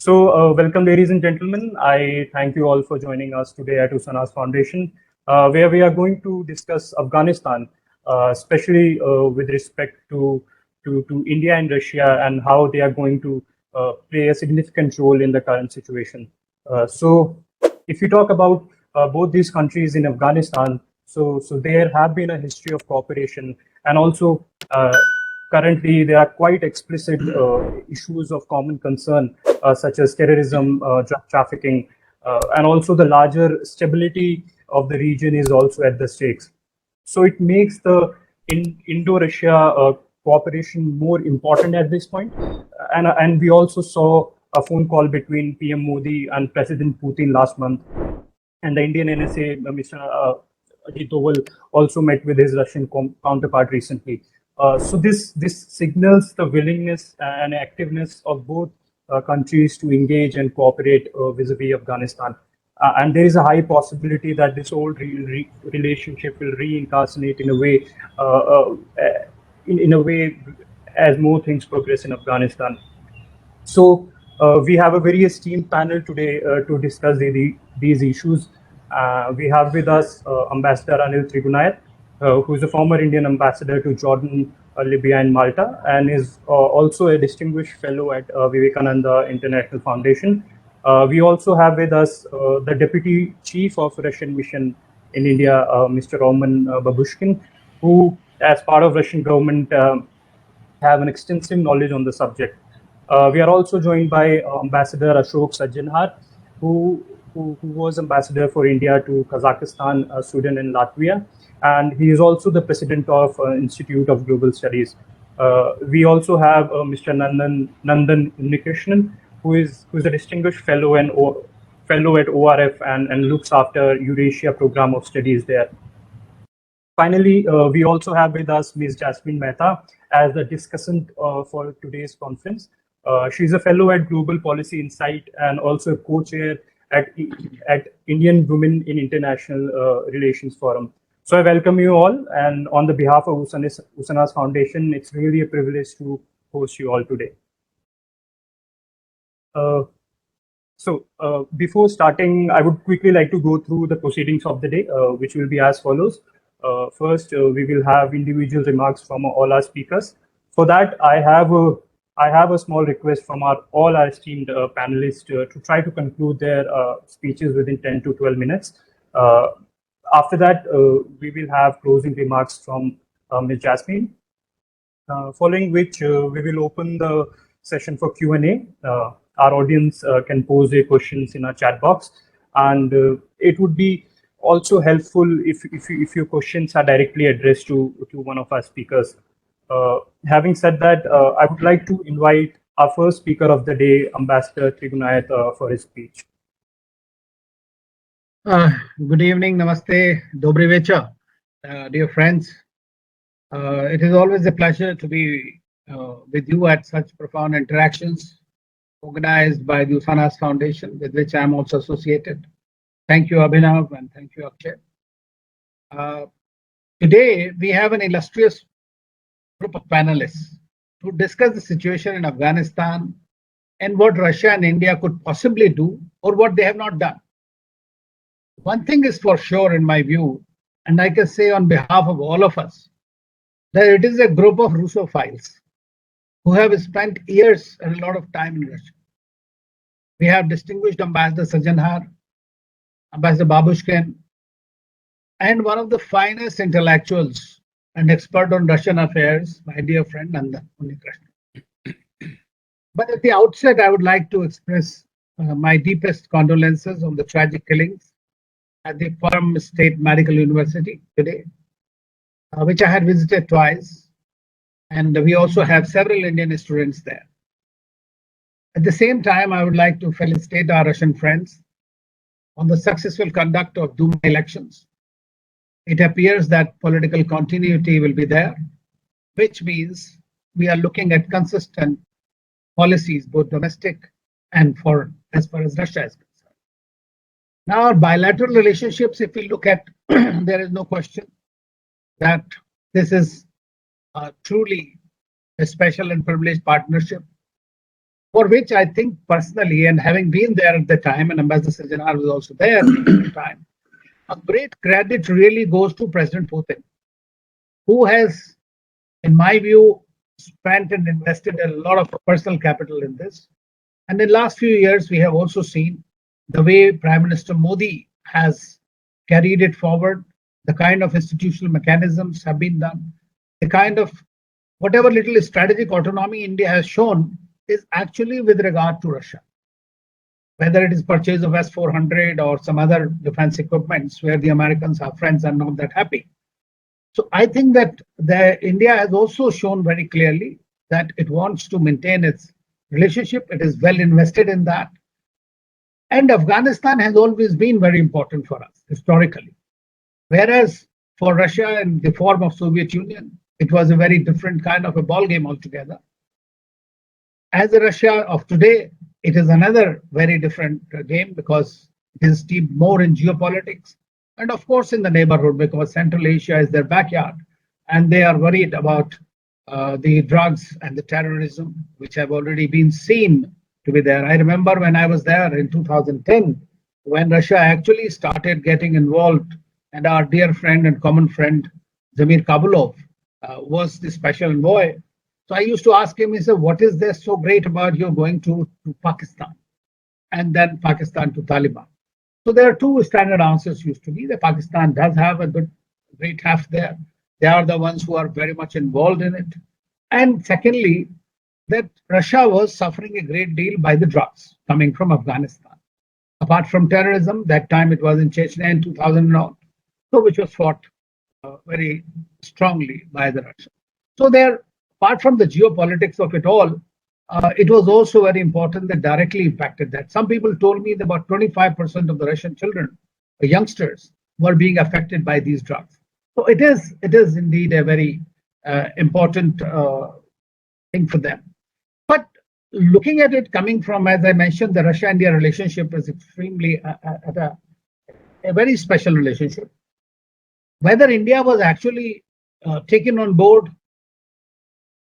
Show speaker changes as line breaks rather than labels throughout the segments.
Welcome, ladies and gentlemen. I thank you all for joining us today at Usanas Foundation, where we are going to discuss Afghanistan, especially with respect to India and Russia and how they are going to play a significant role in the current situation. If you talk about both these countries in Afghanistan, so there have been a history of cooperation, and also currently there are quite explicit issues of common concern, such as terrorism, drug trafficking, and also the larger stability of the region is also at the stakes. So it makes the Indo-Russia cooperation more important at this point. And we also saw a phone call between PM Modi and President Putin last month, and the Indian NSA, Mr. Ajit Doval, also met with his Russian counterpart recently. So this signals the willingness and activeness of both countries to engage and cooperate vis-a-vis Afghanistan. And there is a high possibility that this old relationship will reincarnate in a way, in a way, as more things progress in Afghanistan. So we have a very esteemed panel today to discuss these issues. We have with us Ambassador Anil Trigunayat, who is a former Indian ambassador to Jordan, Libya, and Malta, and is also a distinguished fellow at Vivekananda International Foundation. We also have with us the Deputy Chief of Russian Mission in India, Mr. Roman Babushkin, who, as part of Russian government, have an extensive knowledge on the subject. We are also joined by Ambassador Ashok Sajjanhar, who was ambassador for India to Kazakhstan, Sweden, and Latvia, and he is also the president of Institute of Global Studies. We also have Mr. Nandan Unnikrishnan, who is a distinguished fellow fellow at ORF and looks after Eurasia program of studies there. Finally, we also have with us Ms. Jasmine Mehta as the discussant for today's conference. She's a fellow at Global Policy Insight and also a co-chair at Indian Women in International Relations Forum. So I welcome you all, and on the behalf of Usanas Foundation, it's really a privilege to host you all today. Before starting, I would quickly like to go through the proceedings of the day, which will be as follows. First, we will have individual remarks from all our speakers. For that, I have a small request from all our esteemed panelists to try to conclude their speeches within 10 to 12 minutes. After that, we will have closing remarks from Ms. Jasmine, following which we will open the session for Q&A. Our audience can pose their questions in our chat box, and it would be also helpful if your questions are directly addressed to one of our speakers. Having said that, I would like to invite our first speaker of the day, Ambassador Trigunayat, for his speech.
Good evening, namaste, dobry večer, dear friends. It is always a pleasure to be with you at such profound interactions organized by the Usanas Foundation, with which I am also associated. Thank you, Abhinav, and thank you, Akshay. Today, we have an illustrious group of panelists to discuss the situation in Afghanistan and what Russia and India could possibly do or what they have not done. One thing is for sure, in my view, and I can say on behalf of all of us, that it is a group of Russophiles who have spent years and a lot of time in Russia. We have distinguished Ambassador Sajjanhar, Ambassador Babushkin, and one of the finest intellectuals and expert on Russian affairs, my dear friend Nandan Unnikrishnan. But at the outset, I would like to express my deepest condolences on the tragic killings at the Perm State Medical University today, which I had visited twice, and we also have several Indian students there. At the same time, I would like to felicitate our Russian friends on the successful conduct of Duma elections. It appears that political continuity will be there, which means we are looking at consistent policies, both domestic and foreign, as far as Russia is concerned. Now, our bilateral relationships, if we look at, there is no question that this is truly a special and privileged partnership. for which I think personally, and having been there at the time, and Ambassador Sajanar was also there at the time, a great credit really goes to President Putin, who has, in my view, spent and invested a lot of personal capital in this. And in the last few years, we have also seen the way Prime Minister Modi has carried it forward, the kind of institutional mechanisms have been done, the kind of whatever little strategic autonomy India has shown is actually with regard to Russia. Whether it is purchase of S-400 or some other defense equipments where the Americans, our friends, are not that happy. So I think that India has also shown very clearly that it wants to maintain its relationship. It is well invested in that. And Afghanistan has always been very important for us historically. Whereas for Russia in the form of Soviet Union, it was a very different kind of a ball game altogether. As the Russia of today, it is another very different game because it is steeped more in geopolitics and of course in the neighborhood because Central Asia is their backyard and they are worried about the drugs and the terrorism which have already been seen to be there. I remember when I was there in 2010 when Russia actually started getting involved and our dear friend and common friend Zamir Kabulov was the special envoy. So I used to ask him, he said, what is there so great about you going to Pakistan and then Pakistan to Taliban? So there are two standard answers used to be that Pakistan does have a great heft there. They are the ones who are very much involved in it. And secondly, that Russia was suffering a great deal by the drugs coming from Afghanistan. Apart from terrorism, that time it was in Chechnya in 2009, so which was fought very strongly by the Russians. So there, apart from the geopolitics of it all, it was also very important that directly impacted that. Some people told me that about 25% of the Russian children, the youngsters, were being affected by these drugs. So it is indeed a very important thing for them. But looking at it coming from, as I mentioned, the Russia-India relationship is extremely a very special relationship. Whether India was actually taken on board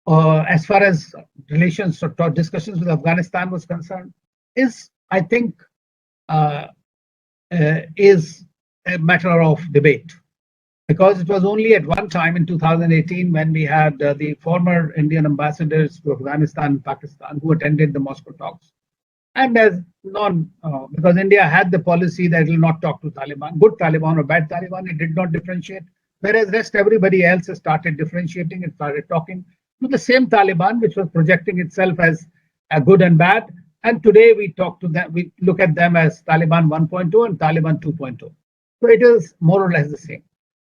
as far as relations or discussions with Afghanistan was concerned, is I think is a matter of debate, because it was only at one time in 2018 when we had the former Indian ambassadors to Afghanistan and Pakistan who attended the Moscow talks, and as because India had the policy that it will not talk to Taliban, good Taliban or bad Taliban, it did not differentiate, whereas rest everybody else has started differentiating and started talking to the same Taliban, which was projecting itself as a good and bad. And today we talk to them, we look at them as Taliban 1.0 and Taliban 2.0. So it is more or less the same.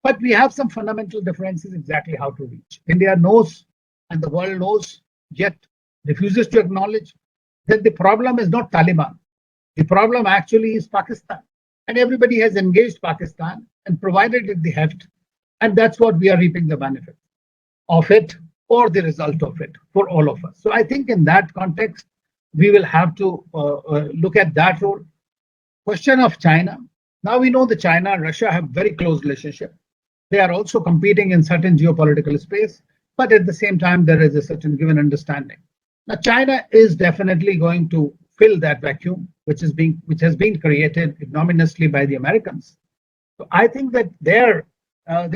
But we have some fundamental differences exactly how to reach. India knows and the world knows, yet refuses to acknowledge that the problem is not Taliban. The problem actually is Pakistan. And everybody has engaged Pakistan and provided it the heft. And that's what we are reaping the benefit of it, or the result of it for all of us. So I think in that context, we will have to look at that role. Question of China. Now we know that China and Russia have very close relationship. They are also competing in certain geopolitical space, but at the same time, there is a certain given understanding. Now China is definitely going to fill that vacuum, which has been created ignominiously by the Americans. So I think that there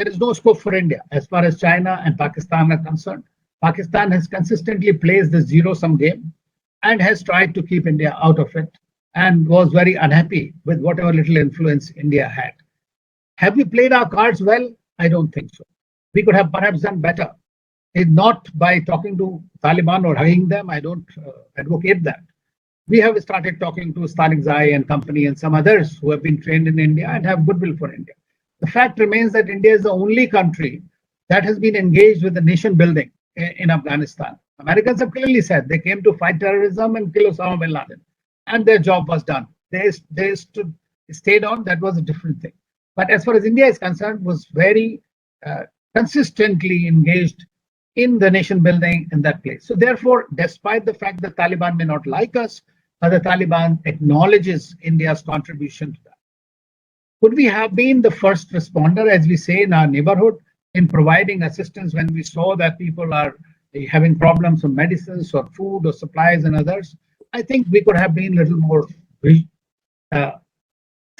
is no scope for India as far as China and Pakistan are concerned. Pakistan has consistently played the zero-sum game and has tried to keep India out of it and was very unhappy with whatever little influence India had. Have we played our cards well? I don't think so. We could have perhaps done better. It's not by talking to Taliban or hugging them. I don't advocate that. We have started talking to Stalinzai and company and some others who have been trained in India and have goodwill for India. The fact remains that India is the only country that has been engaged with the nation building in Afghanistan. Americans have clearly said they came to fight terrorism and kill Osama bin Laden, and their job was done. They stayed on. That was a different thing. But as far as India is concerned, was very consistently engaged in the nation building in that place. So therefore, despite the fact that Taliban may not like us, the Taliban acknowledges India's contribution to that. Could we have been the first responder, as we say in our neighborhood, in providing assistance when we saw that people are having problems with medicines or food or supplies and others, I think we could have been a little more uh,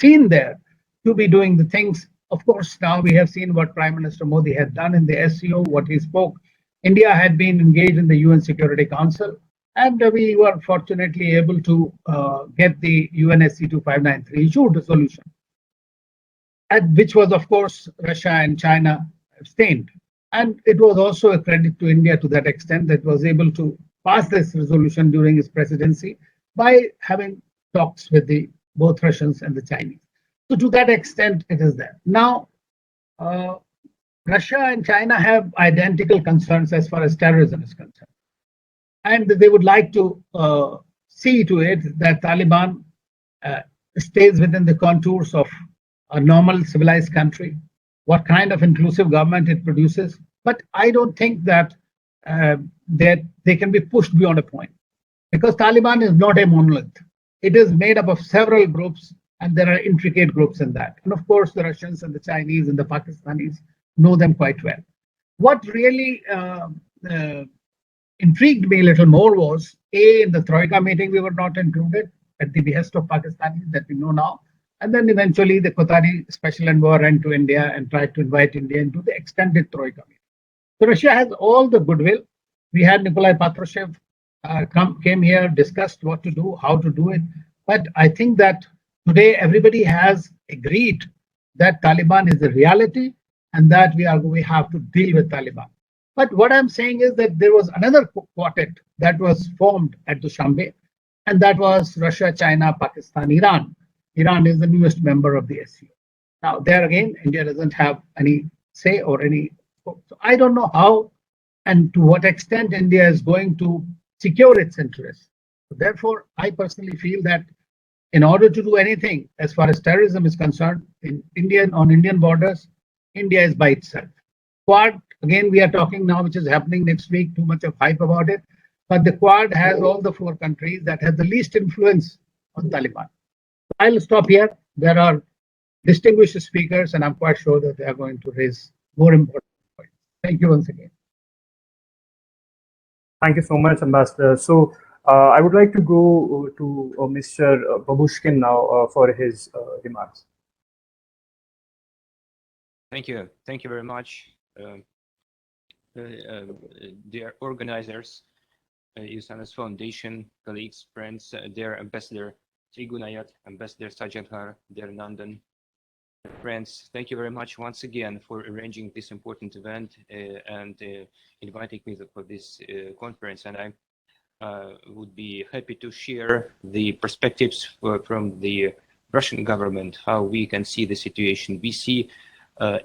seen there to be doing the things. Of course, now we have seen what Prime Minister Modi had done in the SCO, what he spoke. India had been engaged in the UN Security Council, and we were fortunately able to get the UNSC 2593 issued resolution, which was, of course, Russia and China abstained. And it was also a credit to India to that extent that was able to pass this resolution during its presidency by having talks with both Russians and the Chinese. So to that extent, it is there. Now, Russia and China have identical concerns as far as terrorism is concerned. And they would like to see to it that Taliban stays within the contours of a normal civilized country, what kind of inclusive government it produces. But I don't think that they can be pushed beyond a point, because Taliban is not a monolith. It is made up of several groups, and there are intricate groups in that. And of course, the Russians and the Chinese and the Pakistanis know them quite well. What really intrigued me a little more was, in the Troika meeting, we were not included at the behest of Pakistanis that we know now. And then eventually the Qatari special envoy ran to India and tried to invite India into the extended Troika meeting. So Russia has all the goodwill. We had Nikolai Patrushev came here, discussed what to do, how to do it. But I think that today everybody has agreed that Taliban is the reality and that we have to deal with Taliban. But what I'm saying is that there was another quartet that was formed at Dushanbe, and that was Russia, China, Pakistan, Iran. Iran is the newest member of the SCO. Now, there again, India doesn't have any say or any. So I don't know how and to what extent India is going to secure its interests. So therefore, I personally feel that in order to do anything as far as terrorism is concerned on Indian borders, India is by itself. Quad, again, we are talking now, which is happening next week, too much of hype about it. But the Quad has all the 4 countries that have the least influence on Taliban. I'll stop here. There are distinguished speakers, and I'm quite sure that they are going to raise more important points. Thank you once again.
Thank you so much, Ambassador. So I would like to go to Mr. Babushkin now for his remarks.
Thank you. Thank you very much, dear organizers, Usanas Foundation, colleagues, friends, dear Ambassador Trigunayat, Ambassador Sajanhar, dear Nandan, friends. Thank you very much once again for arranging this important event and inviting me for this conference. And I would be happy to share the perspectives from the Russian government, how we can see the situation. We see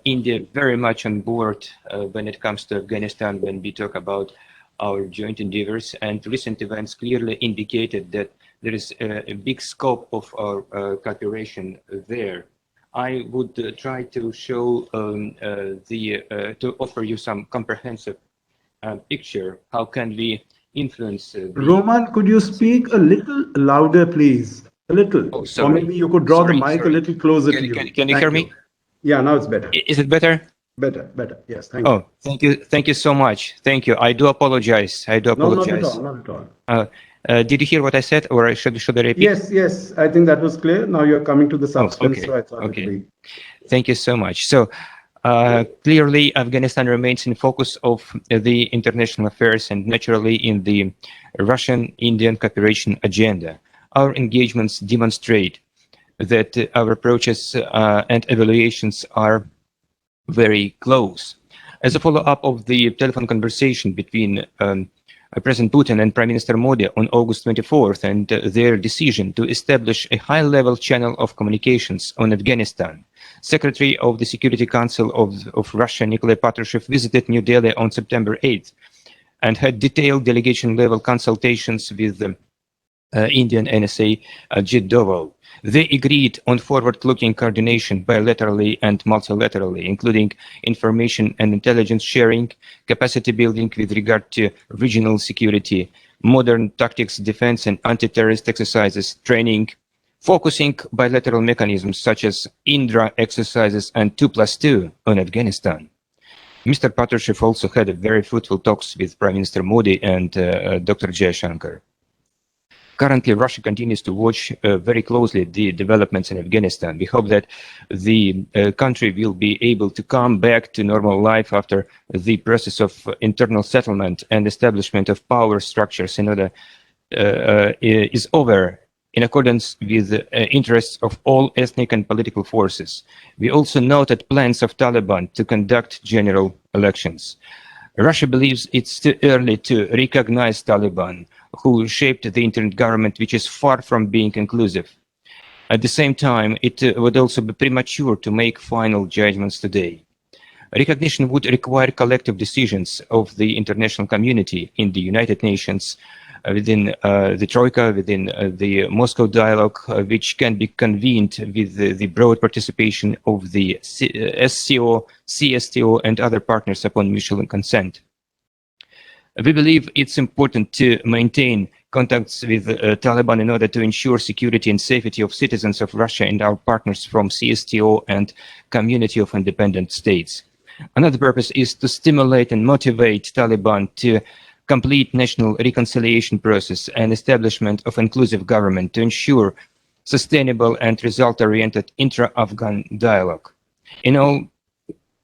India very much on board when it comes to Afghanistan, when we talk about our joint endeavors, and recent events clearly indicated that there is a big scope of our cooperation there. I would try to show to offer you some comprehensive picture. How can we influence?
Roman, could you speak a little louder, please? A little.
Oh, sorry.
Or maybe you could draw the mic a little closer to you.
Can you hear me?
Yeah, now it's better.
Is it better?
Better. Yes, thank you.
Oh, thank you so much. Thank you. I do apologize.
No, not at all.
Did you hear what I said, or should I repeat?
Yes. I think that was clear. Now you're coming to the substance,
okay.
So I thought
okay.
it would be.
Thank you so much. So clearly, Afghanistan remains in focus of the international affairs and naturally in the Russian-Indian cooperation agenda. Our engagements demonstrate that our approaches and evaluations are very close. As a follow-up of the telephone conversation between President Putin and Prime Minister Modi on August 24th and their decision to establish a high-level channel of communications on Afghanistan, Secretary of the Security Council of Russia, Nikolai Patrushev, visited New Delhi on September 8th and had detailed delegation-level consultations with the Indian NSA Ajit Doval. They agreed on forward-looking coordination bilaterally and multilaterally, including information and intelligence sharing, capacity building with regard to regional security, modern tactics, defense and anti-terrorist exercises, training, focusing bilateral mechanisms such as Indra exercises and 2+2 on Afghanistan. Mr. Patrushev also had a very fruitful talks with Prime Minister Modi and Dr. Jaishankar. Currently, Russia continues to watch very closely the developments in Afghanistan. We hope that the country will be able to come back to normal life after the process of internal settlement and establishment of power structures in order is over, in accordance with the interests of all ethnic and political forces. We also noted plans of Taliban to conduct general elections. Russia believes it's too early to recognize Taliban, who shaped the interim government, which is far from being inclusive. At the same time, it would also be premature to make final judgments today. Recognition would require collective decisions of the international community in the United Nations, within the Troika, within the Moscow dialogue, which can be convened with the broad participation of the SCO, CSTO, and other partners upon mutual consent. We believe it's important to maintain contacts with Taliban in order to ensure security and safety of citizens of Russia and our partners from CSTO and Community of Independent States. Another purpose is to stimulate and motivate Taliban to complete national reconciliation process and establishment of inclusive government to ensure sustainable and result-oriented intra-Afghan dialogue. In all,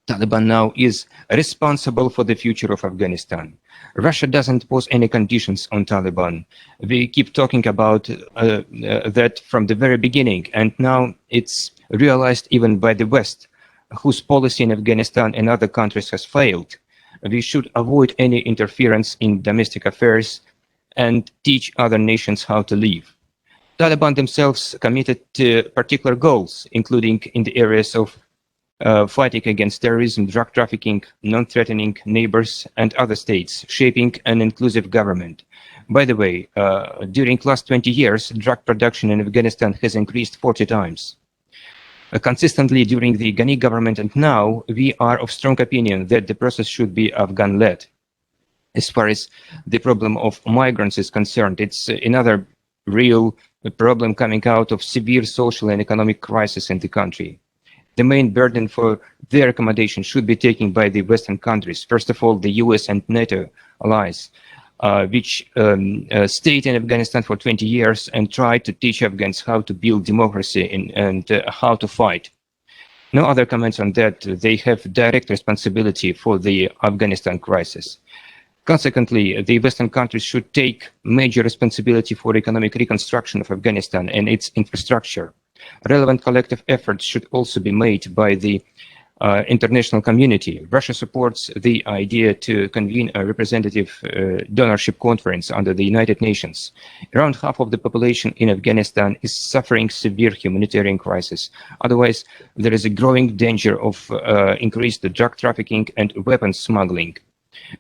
Taliban now is responsible for the future of Afghanistan. Russia doesn't pose any conditions on Taliban. We keep talking about that from the very beginning, and now it's realized even by the West, whose policy in Afghanistan and other countries has failed. We should avoid any interference in domestic affairs and teach other nations how to live. Taliban themselves committed to particular goals, including in the areas of fighting against terrorism, drug trafficking, non-threatening neighbors, and other states, shaping an inclusive government. By the way, during the last 20 years, drug production in Afghanistan has increased 40 times. Consistently during the Ghani government and now, we are of strong opinion that the process should be Afghan-led. As far as the problem of migrants is concerned, it's another real problem coming out of severe social and economic crisis in the country. The main burden for their accommodation should be taken by the Western countries, first of all, the US and NATO allies, which stayed in Afghanistan for 20 years and tried to teach Afghans how to build democracy and how to fight. No other comments on that. They have direct responsibility for the Afghanistan crisis. Consequently, the Western countries should take major responsibility for economic reconstruction of Afghanistan and its infrastructure. Relevant collective efforts should also be made by the international community. Russia supports the idea to convene a representative donorship conference under the United Nations. Around half of the population in Afghanistan is suffering severe humanitarian crisis. Otherwise, there is a growing danger of increased drug trafficking and weapons smuggling.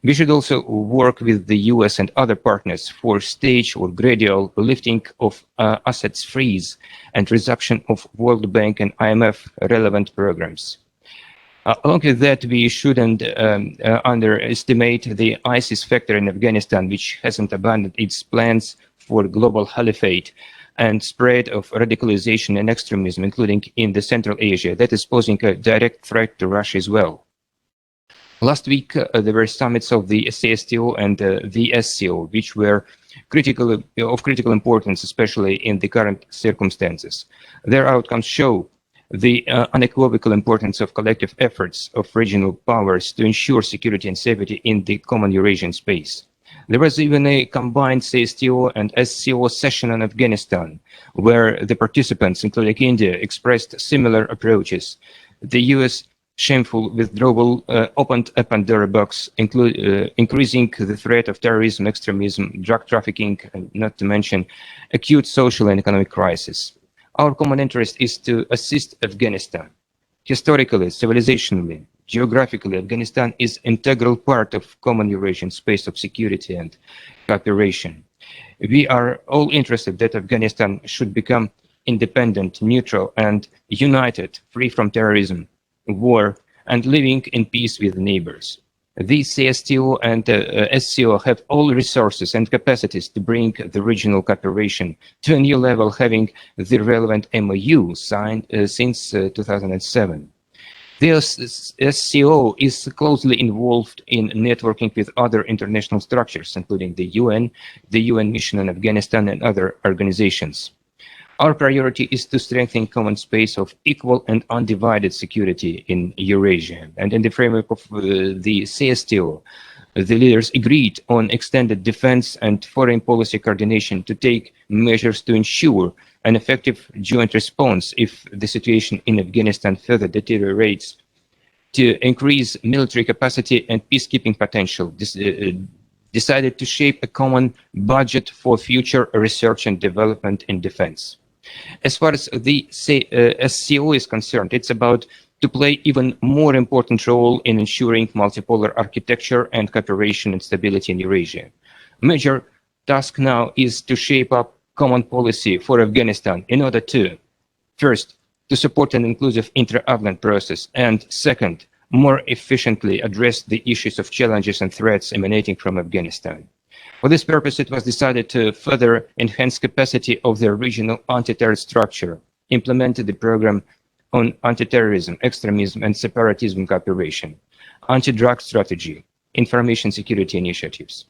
We should also work with the US and other partners for staged or gradual lifting of assets freeze and resumption of World Bank and IMF relevant programs. Along with that, we shouldn't underestimate the ISIS factor in Afghanistan, which hasn't abandoned its plans for global caliphate and spread of radicalization and extremism, including in the Central Asia, that is posing a direct threat to Russia as well. Last week, there were summits of the CSTO and the SCO, which were of critical importance, especially in the current circumstances. Their outcomes show the unequivocal importance of collective efforts of regional powers to ensure security and safety in the common Eurasian space. There was even a combined CSTO and SCO session on Afghanistan, where the participants, including India, expressed similar approaches. The US shameful withdrawal opened a Pandora box, increasing the threat of terrorism, extremism, drug trafficking, and not to mention acute social and economic crisis. Our common interest is to assist Afghanistan. Historically, civilizationally, geographically, Afghanistan is an integral part of common Eurasian space of security and cooperation. We are all interested that Afghanistan should become independent, neutral, and united, free from terrorism, war, and living in peace with neighbors. The CSTO and SCO have all resources and capacities to bring the regional cooperation to a new level, having the relevant MOU signed since 2007. The SCO is closely involved in networking with other international structures, including the UN mission in Afghanistan, and other organizations. Our priority is to strengthen common space of equal and undivided security in Eurasia. And in the framework of the CSTO, the leaders agreed on extended defense and foreign policy coordination to take measures to ensure an effective joint response if the situation in Afghanistan further deteriorates, to increase military capacity and peacekeeping potential, decided to shape a common budget for future research and development in defense. As far as the SCO is concerned, it's about to play even more important role in ensuring multipolar architecture and cooperation and stability in Eurasia. Major task now is to shape up common policy for Afghanistan in order to, first, to support an inclusive intra-Afghan process, and second, more efficiently address the issues of challenges and threats emanating from Afghanistan. For this purpose, it was decided to further enhance capacity of the regional anti-terror structure, implemented the program on anti-terrorism, extremism, and separatism cooperation, anti-drug strategy, information security initiatives.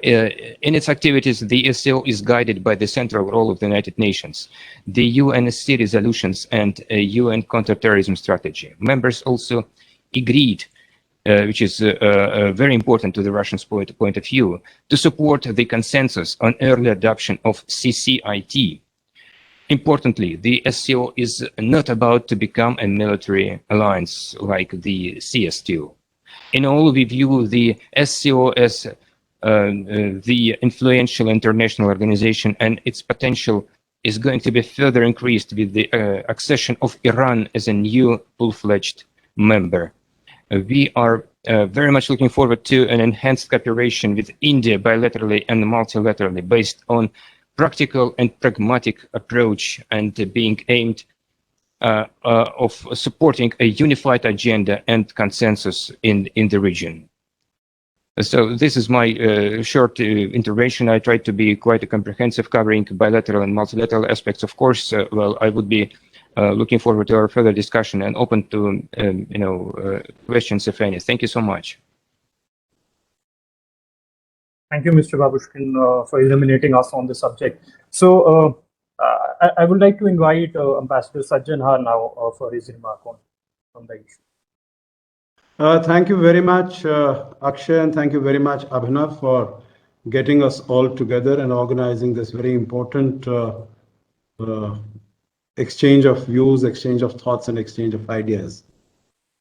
In its activities, the SCO is guided by the central role of the United Nations, the UNSC resolutions, and a UN counterterrorism strategy. Members also agreed, which is very important to the Russian point of view, to support the consensus on early adoption of CCIT. Importantly, the SCO is not about to become a military alliance like the CSTO. In all, we view the SCO as the influential international organization, and its potential is going to be further increased with the accession of Iran as a new full-fledged member. We are very much looking forward to an enhanced cooperation with India bilaterally and multilaterally based on practical and pragmatic approach, and being aimed of supporting a unified agenda and consensus in the region. So this is my short intervention. I tried to be quite comprehensive, covering bilateral and multilateral aspects. Of course, well, I would be looking forward to our further discussion and open to questions, if any. Thank you so much.
Thank you, Mr. Babushkin, for illuminating us on the subject. So I would like to invite Ambassador Sajjanhar now for his remark on the issue.
Thank you very much, Akshay, and thank you very much, Abhinav, for getting us all together and organizing this very important exchange of views, exchange of thoughts, and exchange of ideas.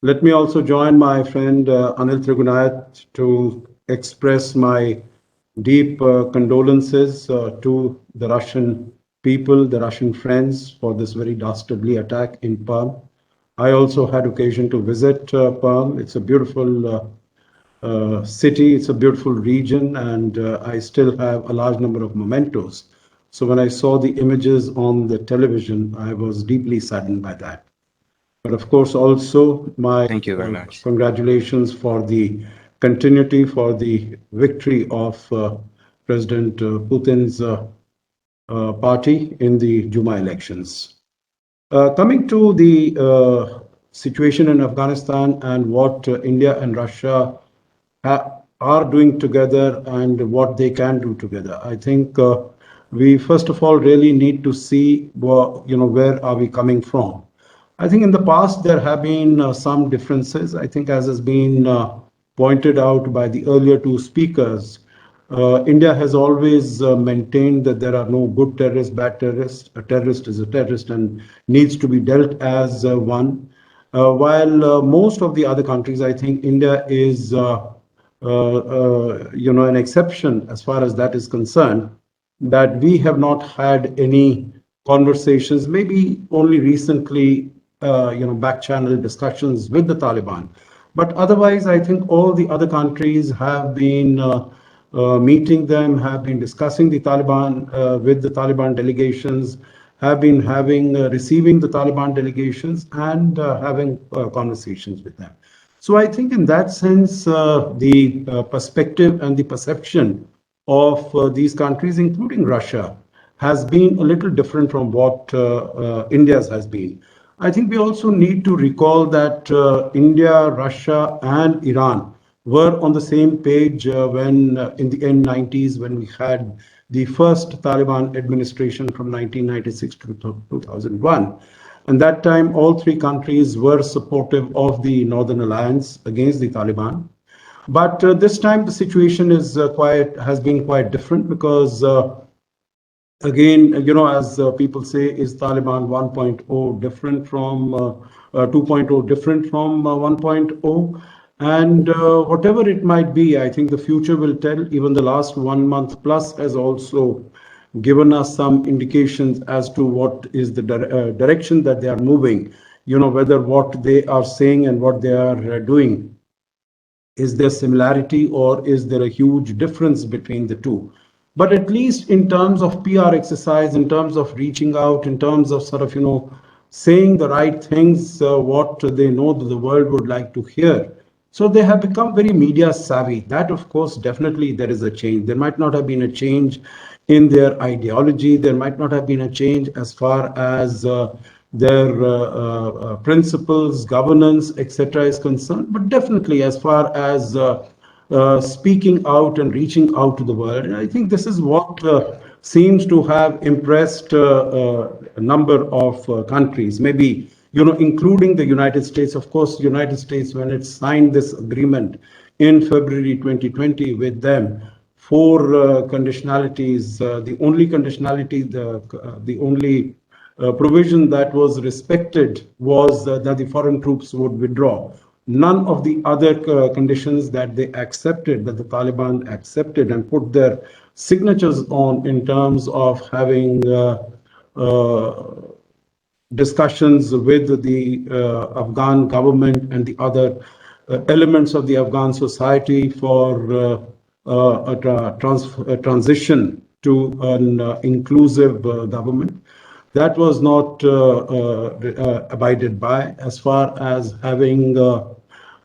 Let me also join my friend Anil Trigunayat to express my deep condolences to the Russian people, the Russian friends, for this very dastardly attack in Perm. I also had occasion to visit Perm. It's a beautiful city, it's a beautiful region, and I still have a large number of mementos. So when I saw the images on the television, I was deeply saddened by that. But of course, also my
Thank you very much.
Congratulations for the continuity, for the victory of President Putin's party in the Juma elections. Coming to the situation in Afghanistan and what India and Russia are doing together and what they can do together, I think we first of all really need to see where are we coming from. I think in the past there have been some differences. I think, as has been pointed out by the earlier two speakers, India has always maintained that there are no good terrorists, bad terrorists. A terrorist is a terrorist and needs to be dealt as one. While most of the other countries, I think India is an exception as far as that is concerned, that we have not had any conversations, maybe only recently, back channel discussions with the Taliban. But otherwise, I think all the other countries have been meeting them, have been discussing the Taliban with the Taliban delegations, have been receiving the Taliban delegations and having conversations with them. So I think in that sense, the perspective and the perception of these countries, including Russia, has been a little different from what India's has been. I think we also need to recall that India, Russia, and Iran were on the same page when, in the end 90s, when we had the first Taliban administration from 1996 to 2001. And that time, all three countries were supportive of the Northern Alliance against the Taliban. But this time, the situation is has been quite different because again, as people say, is Taliban 1.0 different from 2.0 different from 1.0? And whatever it might be, I think the future will tell. Even the last 1 month plus has also given us some indications as to what is the direction that they are moving, whether what they are saying and what they are doing, is there similarity or is there a huge difference between the two? But at least in terms of PR exercise, in terms of reaching out, in terms of sort of, saying the right things, what they know that the world would like to hear. So they have become very media savvy. That, of course, definitely there is a change. There might not have been a change in their ideology. There might not have been a change as far as their principles, governance, etc. is concerned. But definitely as far as speaking out and reaching out to the world. And I think this is what seems to have impressed a number of countries, maybe, including the United States. Of course, the United States, when it signed this agreement in February 2020 with them, four conditionalities, the only conditionality, the only provision that was respected was that the foreign troops would withdraw. None of the other conditions that they accepted, that the Taliban accepted and put their signatures on in terms of having discussions with the Afghan government and the other elements of the Afghan society for a transition to an inclusive government. That was not abided by, as far as having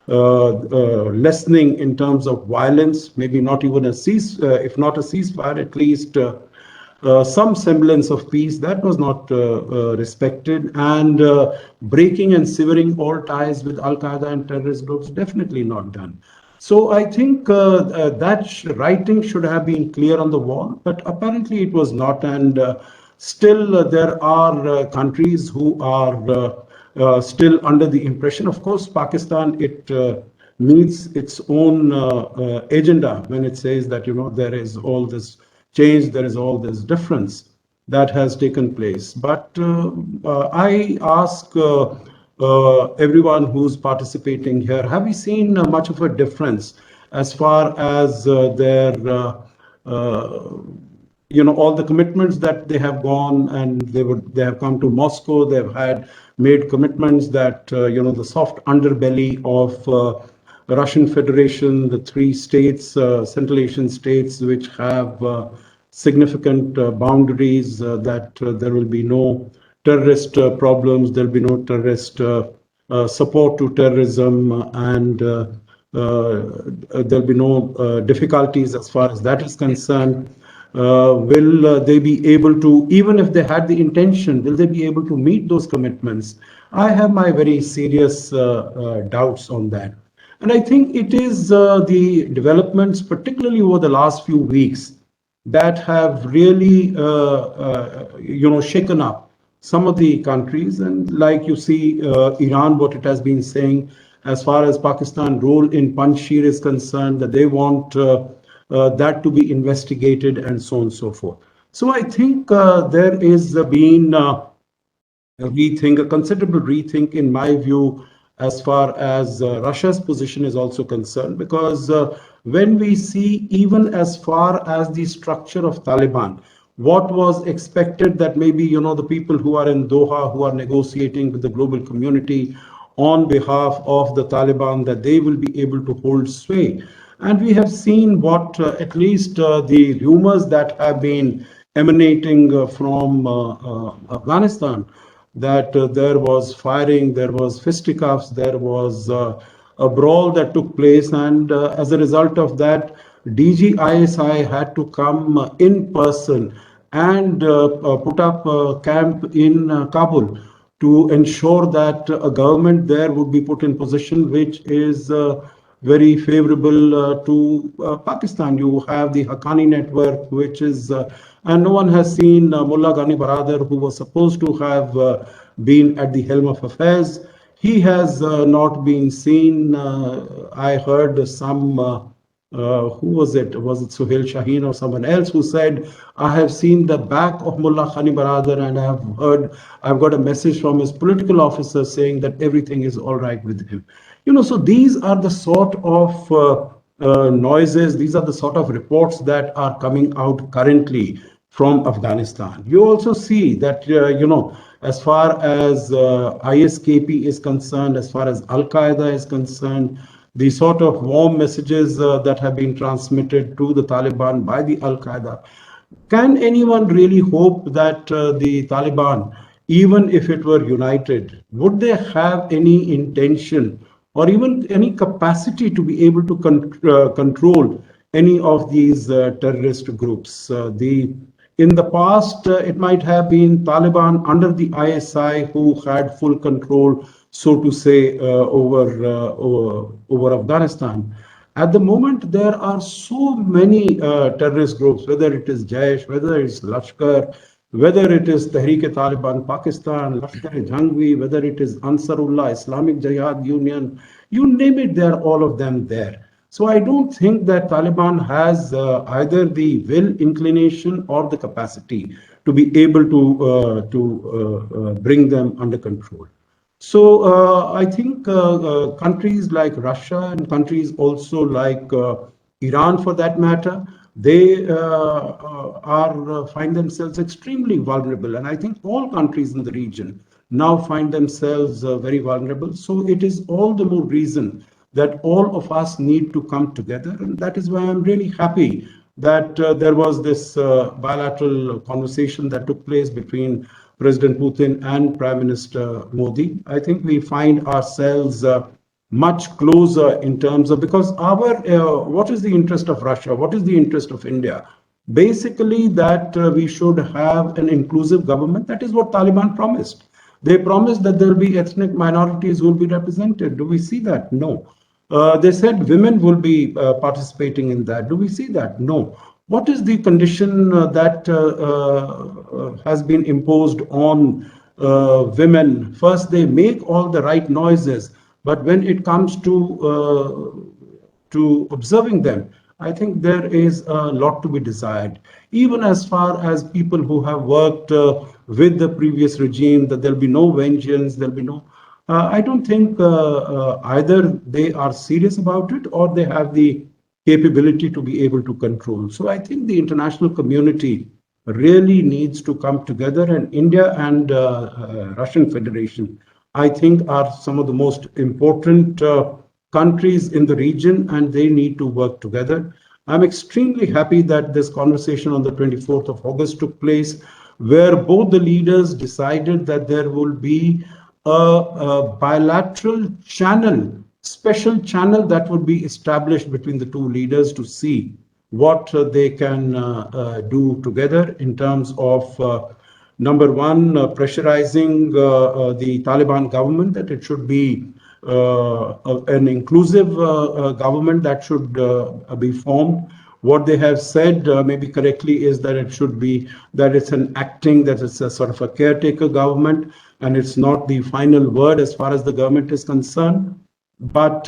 lessening in terms of violence, maybe not even a if not a ceasefire, at least some semblance of peace. That was not respected, and breaking and severing all ties with Al-Qaeda and terrorist groups, definitely not done. So I think that writing should have been clear on the wall, but apparently it was not. And still, there are countries who are still under the impression. Of course, Pakistan, it meets its own agenda when it says that, there is all this change, there is all this difference that has taken place. But I ask everyone who's participating here, have you seen much of a difference as far as their all the commitments that they have gone, and they have come to Moscow, they have made commitments that the soft underbelly of the Russian Federation, the three states, Central Asian states, which have significant boundaries, that there will be no terrorist problems, there will be no terrorist support to terrorism, and there will be no difficulties as far as that is concerned. Will they be able to, even if they had the intention, will they be able to meet those commitments? I have my very serious doubts on that. And I think it is the developments, particularly over the last few weeks, that have really, shaken up some of the countries. And like you see, Iran, what it has been saying, as far as Pakistan role in Panjshir is concerned, that they want that to be investigated, and so on and so forth. So I think there is been a considerable rethink, in my view, as far as Russia's position is also concerned, because when we see, even as far as the structure of Taliban, what was expected that maybe, the people who are in Doha, who are negotiating with the global community on behalf of the Taliban, that they will be able to hold sway. And we have seen what at least the rumors that have been emanating from Afghanistan, that there was firing, there was fisticuffs, there was a brawl that took place. And as a result of that, DG ISI had to come in person and put up camp in Kabul to ensure that a government there would be put in position which is very favorable to Pakistan. You have the Haqqani network, which is, and no one has seen Mullah Ghani Baradar, who was supposed to have been at the helm of affairs. He has not been seen. I heard some. Who was it? Was it Suhail Shaheen or someone else who said, I have seen the back of Mullah Ghani Baradar and I've got a message from his political officer saying that everything is all right with him. So these are the sort of noises, these are the sort of reports that are coming out currently from Afghanistan. You also see that, as far as ISKP is concerned, as far as Al-Qaeda is concerned, the sort of warm messages that have been transmitted to the Taliban by the Al-Qaeda. Can anyone really hope that the Taliban, even if it were united, would they have any intention or even any capacity to be able to control any of these terrorist groups? In the past, it might have been Taliban under the ISI who had full control, so to say, over Afghanistan. At the moment, there are so many terrorist groups, whether it is Jaish, whether it's Lashkar, whether it is Tehreek-e-Taliban Pakistan, Lashkar-e-Jhangvi, whether it is Ansarullah, Islamic Jihad Union, you name it, they're all of them there. So I don't think that Taliban has either the will, inclination, or the capacity to be able to bring them under control. So I think countries like Russia and countries also like Iran, for that matter, they find themselves extremely vulnerable, and I think all countries in the region now find themselves very vulnerable. So it is all the more reason that all of us need to come together, and that is why I'm really happy that there was this bilateral conversation that took place between President Putin and Prime Minister Modi. I think we find ourselves much closer in terms of, because what is the interest of Russia? What is the interest of India? Basically, that we should have an inclusive government. That is what Taliban promised. They promised that there will be ethnic minorities who will be represented. Do we see that? No. They said women will be participating in that. Do we see that? No. What is the condition that has been imposed on women? First, they make all the right noises, but when it comes to observing them, I think there is a lot to be desired. Even as far as people who have worked with the previous regime, that there'll be no vengeance, there'll be no. I don't think either they are serious about it or they have the capability to be able to control. So I think the international community really needs to come together, and India and Russian Federation, I think, are some of the most important countries in the region, and they need to work together. I'm extremely happy that this conversation on the 24th of August took place, where both the leaders decided that there will be a bilateral channel, special channel that would be established between the two leaders to see what they can do together in terms of number one, pressurizing the Taliban government that it should be an inclusive government that should be formed. What they have said, maybe correctly, is that it should be that it's an acting, that it's a sort of a caretaker government, and it's not the final word as far as the government is concerned. But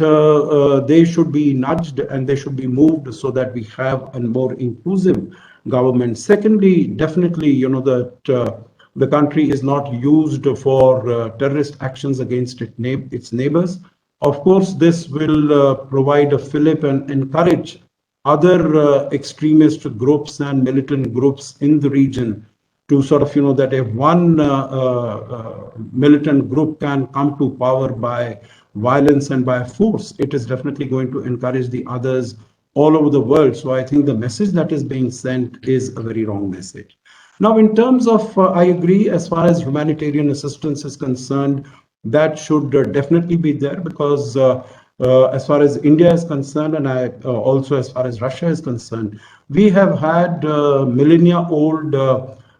they should be nudged and they should be moved so that we have a more inclusive government. Secondly, definitely, that the country is not used for terrorist actions against its neighbors. Of course, this will provide a fillip and encourage other extremist groups and militant groups in the region to sort of, that if one militant group can come to power by violence and by force, it is definitely going to encourage the others all over the world. So I think the message that is being sent is a very wrong message. Now, in terms of, I agree, as far as humanitarian assistance is concerned, that should definitely be there, because as far as India is concerned, and also as far as Russia is concerned, we have had millennia-old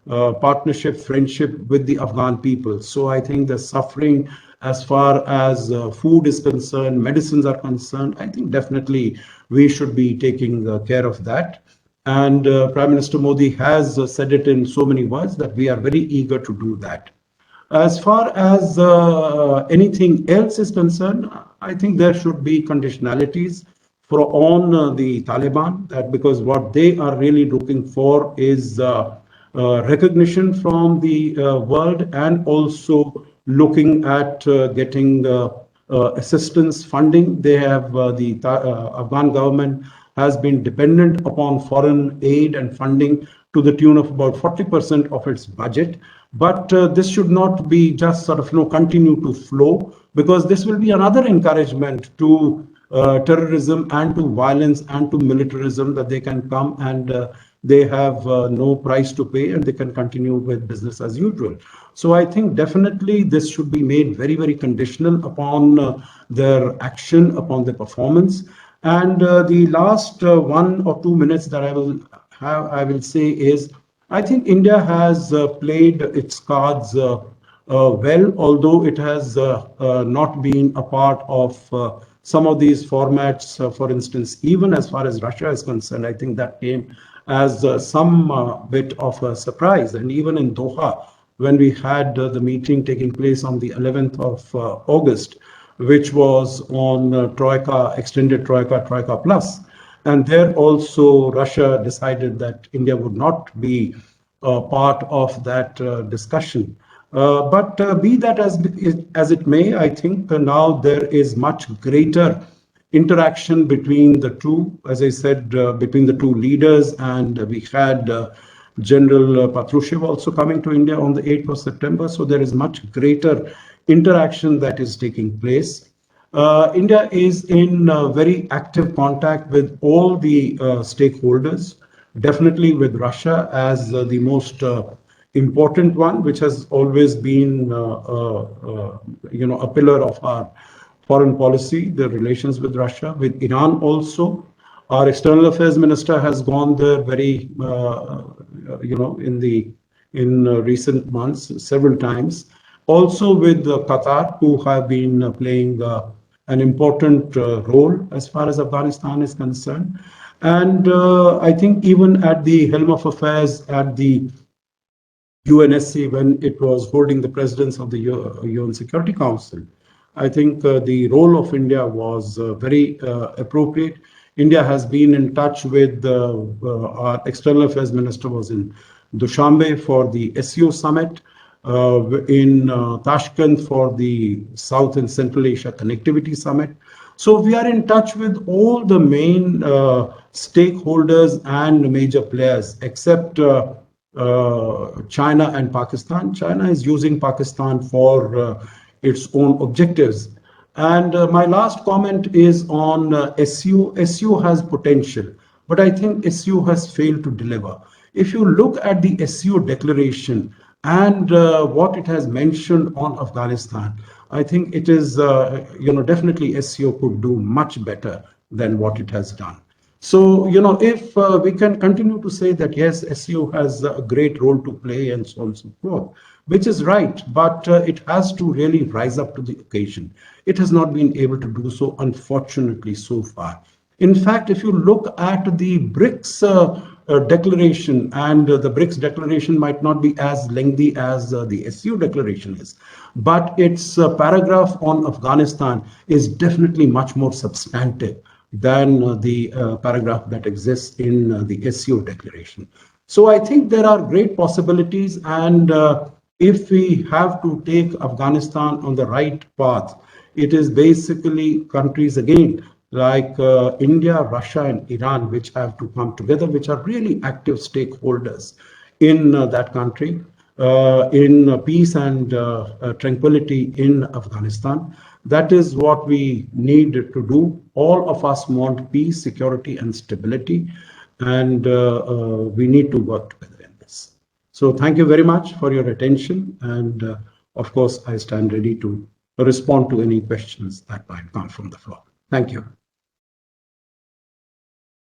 partnership, friendship with the Afghan people. So I think the suffering as far as food is concerned, medicines are concerned, I think definitely we should be taking care of that. And Prime Minister Modi has said it in so many words that we are very eager to do that. As far as anything else is concerned, I think there should be conditionalities for on the Taliban, that because what they are really looking for is recognition from the world, and also looking at getting assistance funding. They have the Afghan government has been dependent upon foreign aid and funding to the tune of about 40% of its budget. But this should not be just sort of continue to flow, because this will be another encouragement to terrorism and to violence and to militarism, that they can come and they have no price to pay and they can continue with business as usual. So I think definitely this should be made very, very conditional upon their action, upon their performance. And the last 1 or 2 minutes that I will say is, I think India has played its cards well, although it has not been a part of some of these formats. For instance, even as far as Russia is concerned, I think that came as some bit of a surprise. And even in Doha, when we had the meeting taking place on the 11th of August, which was on Troika, extended Troika, Troika Plus. And there also Russia decided that India would not be part of that discussion. But be that as it may, I think now there is much greater interaction between the two, as I said, between the two leaders. And we had General Patrushev also coming to India on the 8th of September. So there is much greater interaction that is taking place. India is in very active contact with all the stakeholders, definitely with Russia as the most important one, which has always been a pillar of our foreign policy, the relations with Russia, with Iran also. Our external affairs minister has gone there very, in recent months, several times. Also with Qatar, who have been playing an important role as far as Afghanistan is concerned. And I think even at the helm of affairs at the UNSC, when it was holding the presidents of the UN Security Council, I think the role of India was very appropriate. India has been in touch with our external affairs minister was in Dushanbe for the SEO summit, in Tashkent for the South and Central Asia Connectivity Summit. So we are in touch with all the main stakeholders and major players, except China and Pakistan. China is using Pakistan for its own objectives. And my last comment is on SU. SU has potential, but I think SU has failed to deliver. If you look at the SU declaration and what it has mentioned on Afghanistan, I think it is, definitely SCO could do much better than what it has done. So, if we can continue to say that, yes, SCO has a great role to play and so on and so forth, which is right, but it has to really rise up to the occasion. It has not been able to do so, unfortunately, so far. In fact, if you look at the BRICS declaration, and the BRICS declaration might not be as lengthy as the SCO declaration is, but its paragraph on Afghanistan is definitely much more substantive than the paragraph that exists in the SCO declaration. So I think there are great possibilities, and if we have to take Afghanistan on the right path, it is basically countries again like India, Russia, and Iran, which have to come together, which are really active stakeholders in that country, in peace and tranquility in Afghanistan. That is what we need to do. All of us want peace, security, and stability, and we need to work together in this. So thank you very much for your attention, and of course, I stand ready to respond to any questions that might come from the floor. Thank you.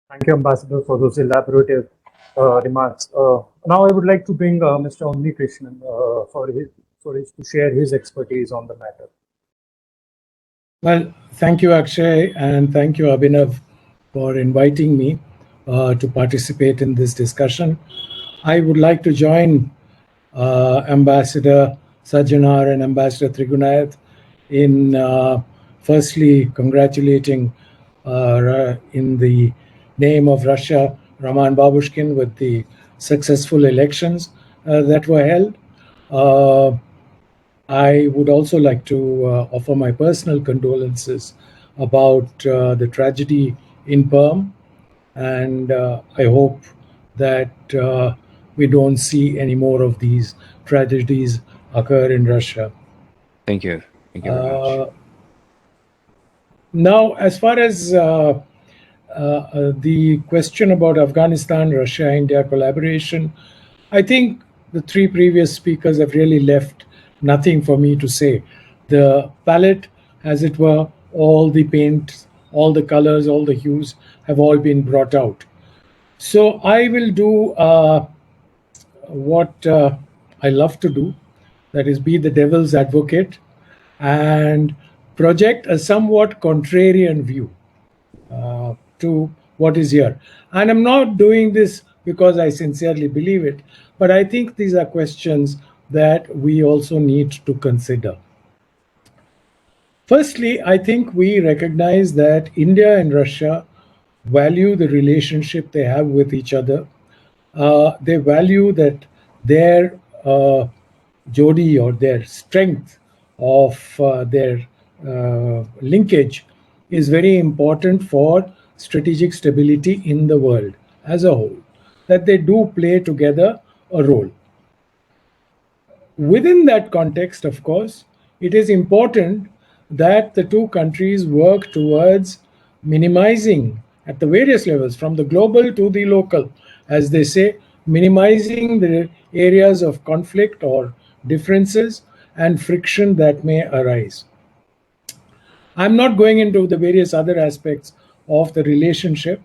Thank you, Ambassador, for those elaborative remarks. Now I would like to bring Mr. Omni Krishnan for his to share his expertise on the matter.
Well, thank you, Akshay, and thank you, Abhinav, for inviting me to participate in this discussion. I would like to join Ambassador Sajjanar and Ambassador Trigunayat in firstly congratulating in the name of Russia, Raman Babushkin, with the successful elections that were held. I would also like to offer my personal condolences about the tragedy in Perm, and I hope that we don't see any more of these tragedies occur in Russia.
Thank you. Thank you very much.
Now, as far as the question about Afghanistan, Russia, India collaboration, I think the three previous speakers have really left nothing for me to say. The palette, as it were, all the paints, all the colors, all the hues have all been brought out. So I will do what I love to do, that is, be the devil's advocate and project a somewhat contrarian view to what is here. And I'm not doing this because I sincerely believe it, but I think these are questions that we also need to consider. Firstly, I think we recognize that India and Russia value the relationship they have with each other. They value that their jodi, or their strength of their linkage, is very important for strategic stability in the world as a whole, that they do play together a role. Within that context, of course, it is important that the two countries work towards minimizing, at the various levels, from the global to the local, as they say, minimizing the areas of conflict or differences and friction that may arise. I'm not going into the various other aspects of the relationship.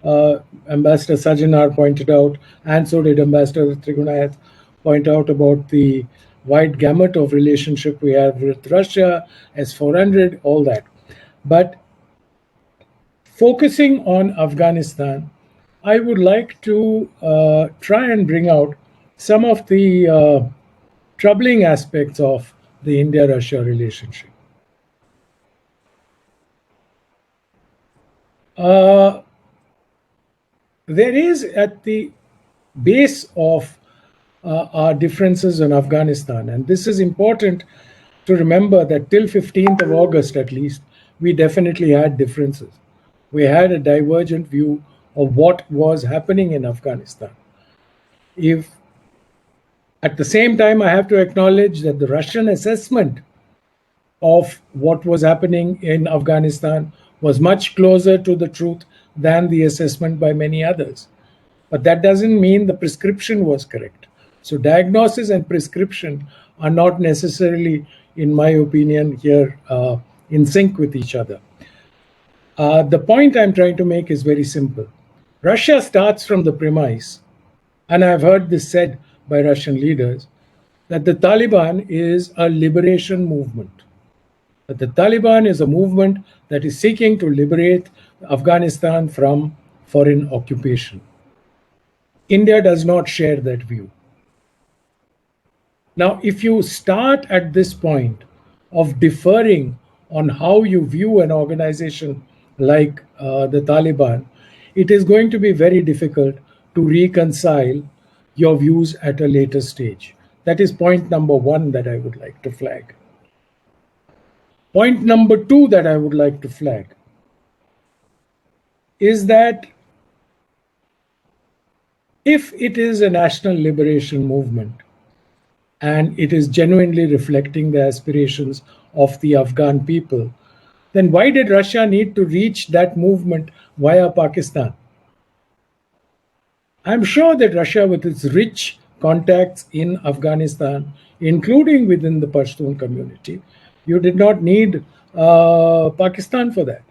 Ambassador Sajjanar pointed out, and so did Ambassador Trigunayat, point out about the wide gamut of relationship we have with Russia, S-400, all that. But focusing on Afghanistan, I would like to try and bring out some of the troubling aspects of the India-Russia relationship. There is, at the base of our differences in Afghanistan, and this is important to remember, that till 15th of August at least, we definitely had differences. We had a divergent view of what was happening in Afghanistan. If at the same time, I have to acknowledge that the Russian assessment of what was happening in Afghanistan was much closer to the truth than the assessment by many others. But that doesn't mean the prescription was correct. So diagnosis and prescription are not necessarily, in my opinion, here in sync with each other. The point I'm trying to make is very simple. Russia starts from the premise, and I've heard this said by Russian leaders, that the Taliban is a liberation movement. That the Taliban is a movement that is seeking to liberate Afghanistan from foreign occupation. India does not share that view. Now, if you start at this point of differing on how you view an organization like the Taliban, it is going to be very difficult to reconcile your views at a later stage. That is point number one that I would like to flag. Point number two that I would like to flag is that if it is a national liberation movement and it is genuinely reflecting the aspirations of the Afghan people, then why did Russia need to reach that movement via Pakistan? I'm sure that Russia, with its rich contacts in Afghanistan, including within the Pashtun community, you did not need Pakistan for that.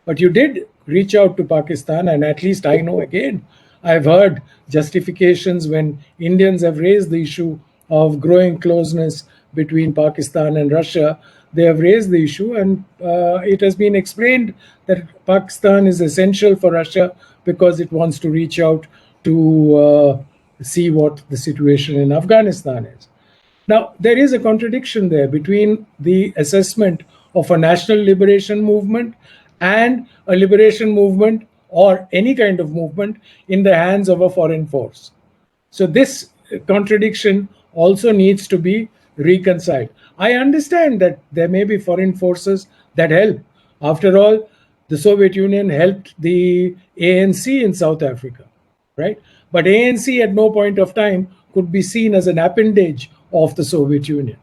But you did reach out to Pakistan, and at least I know, again, I've heard justifications when Indians have raised the issue of growing closeness between Pakistan and Russia. They have raised the issue, and it has been explained that Pakistan is essential for Russia because it wants to reach out to see what the situation in Afghanistan is. Now, there is a contradiction there between the assessment of a national liberation movement and a liberation movement or any kind of movement in the hands of a foreign force. So, this contradiction also needs to be reconciled. I understand that there may be foreign forces that help. After all, the Soviet Union helped the ANC in South Africa, right? But ANC at no point of time could be seen as an appendage of the Soviet Union.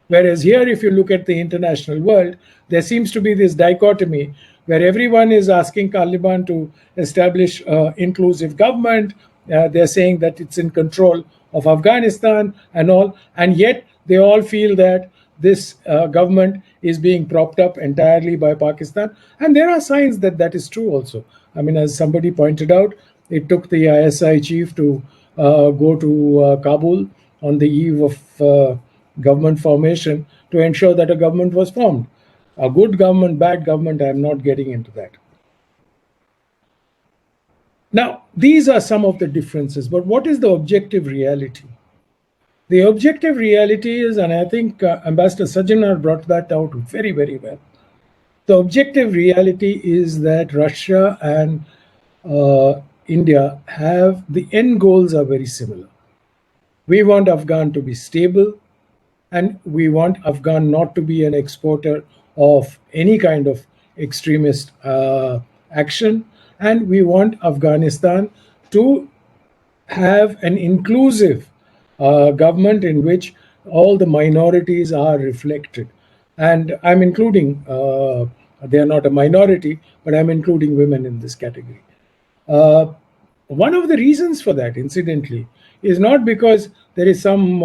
Whereas here, if you look at the international world, there seems to be this dichotomy where everyone is asking Taliban to establish inclusive government. They're saying that it's in control of Afghanistan and all, and yet they all feel that this government is being propped up entirely by Pakistan. And there are signs that that is true also. I mean, as somebody pointed out, it took the ISI chief to go to Kabul on the eve of government formation to ensure that a government was formed. A good government, bad government, I'm not getting into that. Now, these are some of the differences, but what is the objective reality? The objective reality is, and I think Ambassador Sajjanar brought that out very, very well. The objective reality is that Russia and India have, the end goals are very similar. We want Afghan to be stable, and we want Afghan not to be an exporter of any kind of extremist action, and we want Afghanistan to have an inclusive government in which all the minorities are reflected. And I'm including, they are not a minority, but I'm including women in this category. One of the reasons for that, incidentally, is not because there is some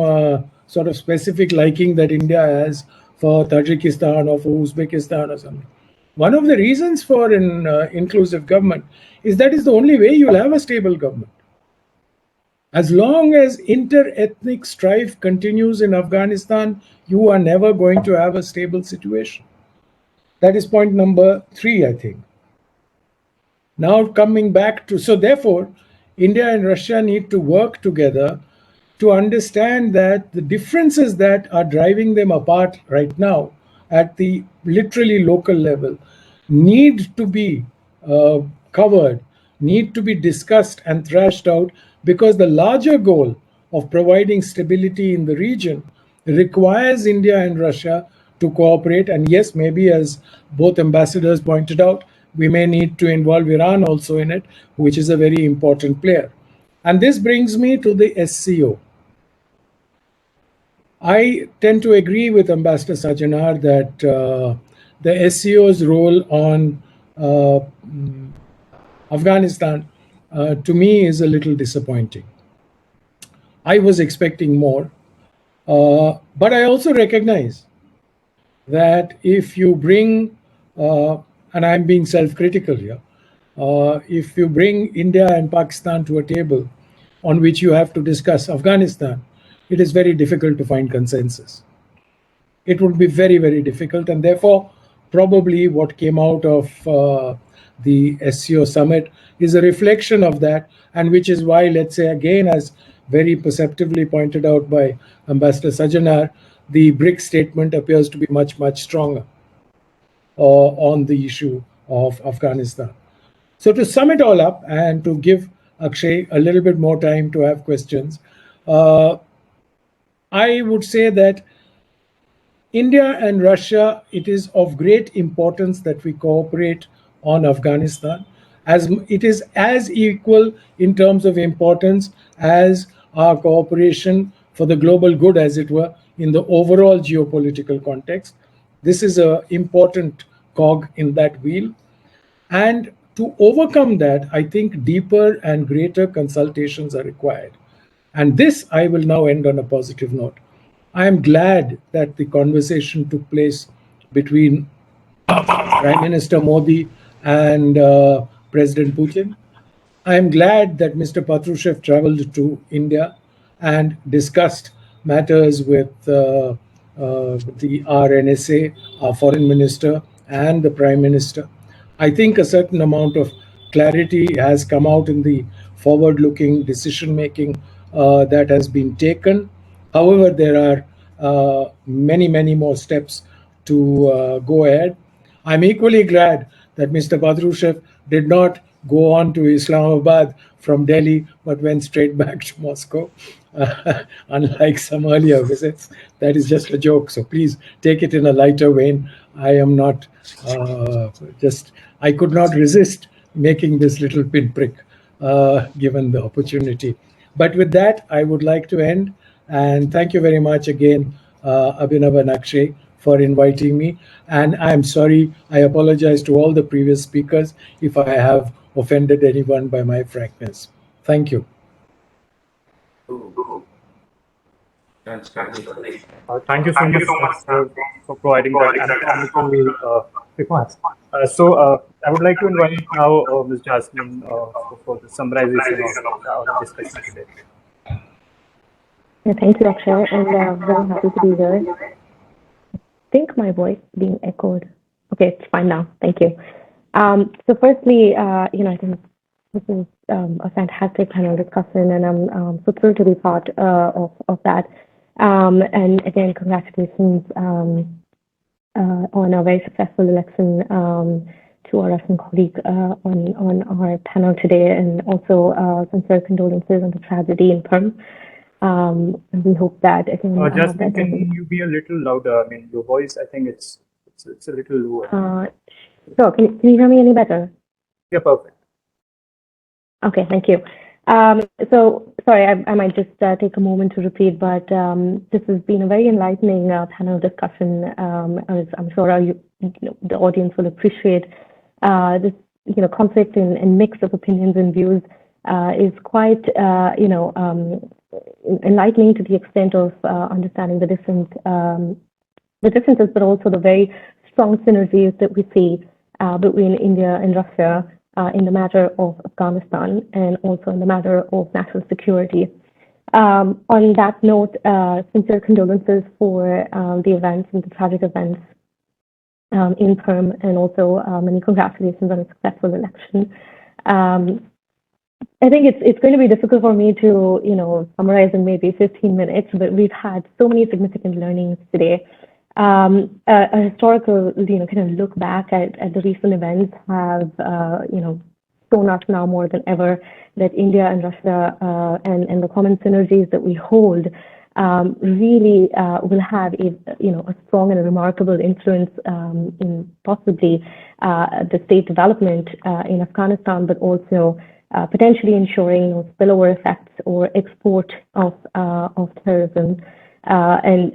sort of specific liking that India has for Tajikistan or for Uzbekistan or something. One of the reasons for an inclusive government is that is the only way you'll have a stable government. As long as inter-ethnic strife continues in Afghanistan, you are never going to have a stable situation. That is point number 3, I think. Now coming back to, so therefore, India and Russia need to work together to understand that the differences that are driving them apart right now at the literally local level need to be covered, need to be discussed and thrashed out, because the larger goal of providing stability in the region requires India and Russia to cooperate. And yes, maybe as both ambassadors pointed out, we may need to involve Iran also in it, which is a very important player. And this brings me to the SCO. I tend to agree with Ambassador Sajjanar that the SCO's role on Afghanistan, to me, is a little disappointing. I was expecting more, but I also recognize that if you bring, and I'm being self-critical here, if you bring India and Pakistan to a table on which you have to discuss Afghanistan, it is very difficult to find consensus. It would be very, very difficult, and therefore, probably what came out of the SCO summit is a reflection of that, and which is why, let's say again, as very perceptively pointed out by Ambassador Sajjanar, the BRICS statement appears to be much, much stronger on the issue of Afghanistan. So to sum it all up and to give Akshay a little bit more time to have questions, I would say that India and Russia, it is of great importance that we cooperate on Afghanistan, as it is as equal in terms of importance as our cooperation for the global good, as it were, in the overall geopolitical context. This is an important cog in that wheel. And to overcome that, I think deeper and greater consultations are required. And this I will now end on a positive note. I am glad that the conversation took place between Prime Minister Modi and President Putin. I am glad that Mr. Patrushev traveled to India and discussed matters with the RNSA, our foreign minister, and the prime minister. I think a certain amount of clarity has come out in the forward looking decision making that has been taken. However, there are many, many more steps to go ahead. I'm equally glad that Mr. Patrushev did not go on to Islamabad from Delhi, but went straight back to Moscow, unlike some earlier visits. That is just a joke, so please take it in a lighter vein. I am not I could not resist making this little pinprick given the opportunity. But with that, I would like to end. And thank you very much again, Abhinav and Akshay, for inviting me. And I'm sorry, I apologize to all the previous speakers if I have offended anyone by my frankness. Thank you.
Thank you so much, sir, for providing that anatomical remarks. I would like to invite now Ms. Jasmine for the summarization of our discussion today.
Thank you, Akshay, and very happy to be here. I think my voice being echoed. Okay, it's fine now. Thank you. So firstly, I think this is a fantastic panel discussion, and I'm so thrilled to be part of that. And again, congratulations on a very successful election to our Russian colleague on our panel today, and also sincere condolences on the tragedy in Perm. And we hope that again.
Jasmine, can you be a little louder? I mean, your voice, I think it's a little lower.
Sure. Can you hear me any better?
Yeah, perfect.
Okay, thank you. So sorry, I might just take a moment to repeat, but this has been a very enlightening panel discussion. As I'm sure the audience will appreciate. This conflict and mix of opinions and views is quite enlightening to the extent of understanding the differences, but also the very strong synergies that we see between India and Russia in the matter of Afghanistan and also in the matter of national security. On that note, sincere condolences for the events and the tragic events in Perm, and also many congratulations on a successful election. I think it's going to be difficult for me to summarize in maybe 15 minutes, but we've had so many significant learnings today. A historical kind of look back at the recent events have shown us now more than ever that India and Russia and the common synergies that we hold really will have a strong and a remarkable influence in possibly the state development in Afghanistan, but also potentially ensuring spillover effects or export of terrorism. And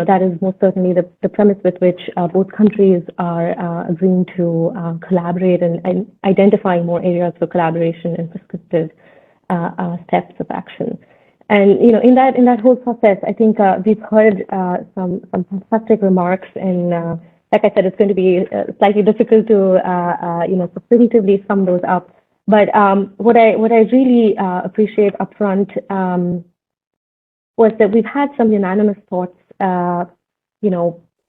that is most certainly the premise with which both countries are agreeing to collaborate and identifying more areas for collaboration and prescriptive steps of action. And in that whole process, I think we've heard some fantastic remarks, and like I said, it's going to be slightly difficult to definitively sum those up. But what I really appreciate upfront was that we've had some unanimous thoughts,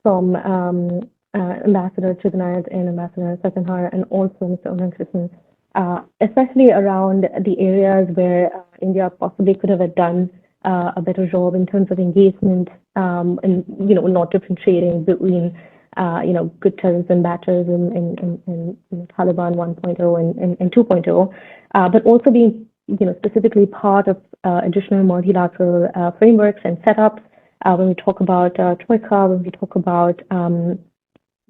from Ambassador Chudanath and Ambassador Satanhar, and also Mr. Onan, especially around the areas where India possibly could have done a better job in terms of engagement, and not differentiating between good terrorists and bad terrorists in Taliban 1.0 and 2.0, but also being specifically part of additional multilateral frameworks and setups when we talk about Troika, when we talk about the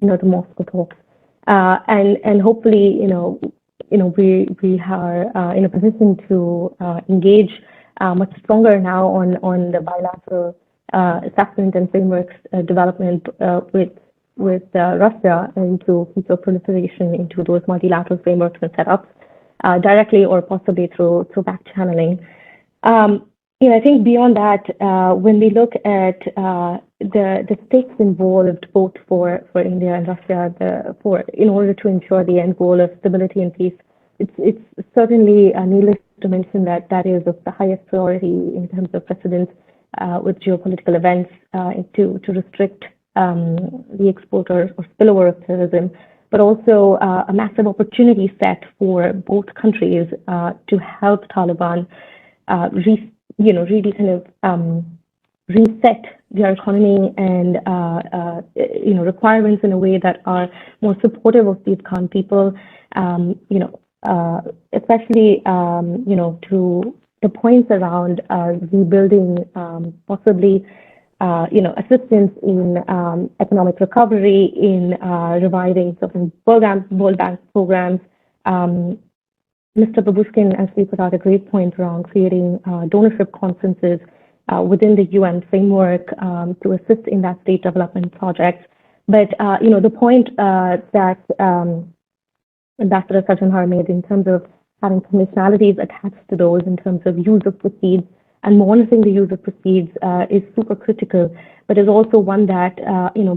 Moscow talks, and hopefully we are in a position to engage much stronger now on the bilateral assessment and frameworks development with Russia, into future proliferation into those multilateral frameworks and setups, directly or possibly through back channeling. I think beyond that, when we look at the stakes involved both for India and Russia in order to ensure the end goal of stability and peace it's certainly needless to mention that that is of the highest priority in terms of precedence with geopolitical events to restrict the export or spillover of terrorism, but also a massive opportunity set for both countries to help Taliban really kind of reset their economy and requirements in a way that are more supportive of the Afghan people. Especially to the points around rebuilding, possibly assistance in economic recovery, in reviving certain programs, World Bank programs. Mr. Babushkin actually put out a great point around creating donorship conferences within the UN framework to assist in that state development projects. But the point that Ambassador Sajjanhar made in terms of having conditionalities attached to those in terms of use of proceeds and monitoring the use of proceeds is super critical, but is also one that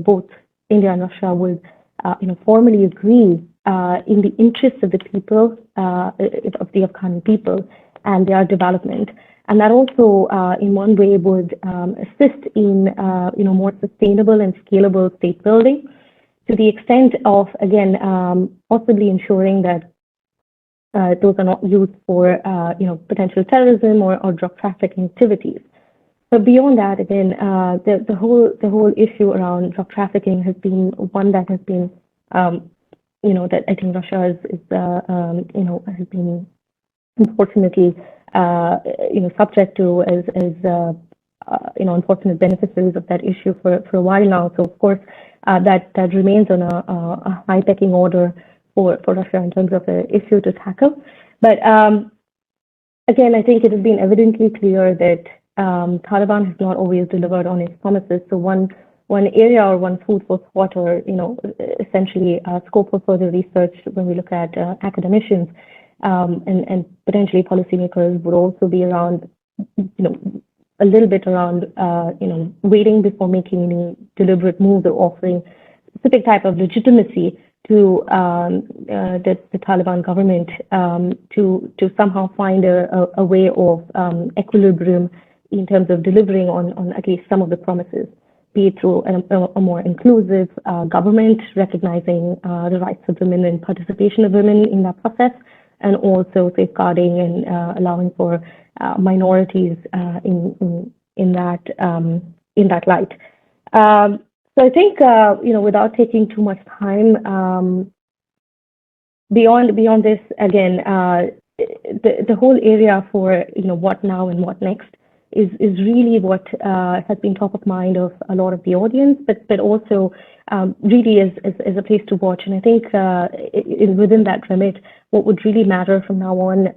both India and Russia would formally agree in the interests of the people, of the Afghan people and their development. And that also, in one way, would assist in more sustainable and scalable state building, to the extent of, again, possibly ensuring that those are not used for potential terrorism or drug trafficking activities. But beyond that, again, the whole issue around drug trafficking has been one that has been that I think Russia has been unfortunately subject to as unfortunate beneficiaries of that issue for a while now. So of course that remains on a high pecking order for Russia in terms of an issue to tackle. But again, I think it has been evidently clear that Taliban has not always delivered on its promises. So one area or one food for thought, or essentially scope for further research when we look at academicians and potentially policymakers would also be around a little bit around waiting before making any deliberate moves or offering specific type of legitimacy to the Taliban government to somehow find a way of equilibrium in terms of delivering on at least some of the promises, be it through a more inclusive government, recognizing the rights of women and participation of women in that process, and also safeguarding and allowing for minorities in that light. So I think without taking too much time, beyond this, again, the whole area for what now and what next is really what has been top of mind of a lot of the audience, but also really is a place to watch. And I think within that remit, what would really matter from now on,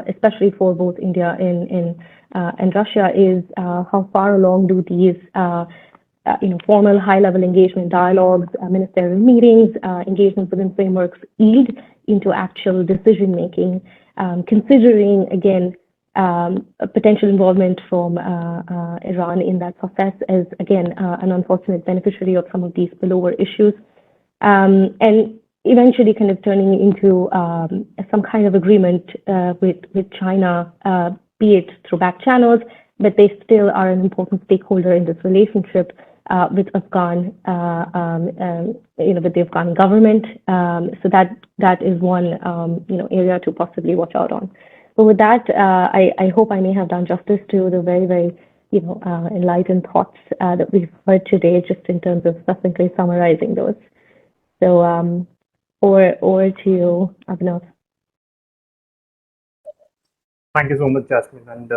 especially for both India and Russia, is how far along do these formal high-level engagement dialogues, ministerial meetings, engagement within frameworks lead into actual decision-making, considering, again, a potential involvement from Iran in that process as, again, an unfortunate beneficiary of some of these spillover issues, and eventually kind of turning into some kind of agreement with China, be it through back channels, but they still are an important stakeholder in this relationship with Afghan, with the Afghan government. So that is one area to possibly watch out on. But with that, I hope I may have done justice to the very, very enlightened thoughts that we've heard today, just in terms of succinctly summarizing those. So over to you, Abhinav.
Thank you so much, Jasmine, and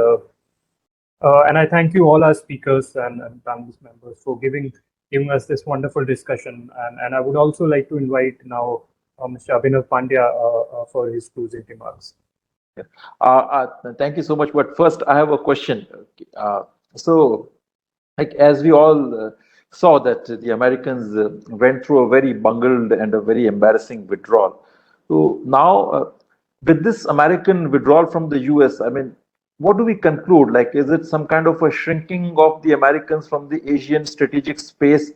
I thank you all our speakers and panelist members for giving us this wonderful discussion. And I would also like to invite now Mr. Abhinav Pandya for his closing remarks.
Thank you so much. But first, I have a question. So, like, as we all saw that the Americans went through a very bungled and a very embarrassing withdrawal. So now, with this American withdrawal from the US, I mean, what do we conclude? Like, is it some kind of a shrinking of the Americans from the Asian strategic space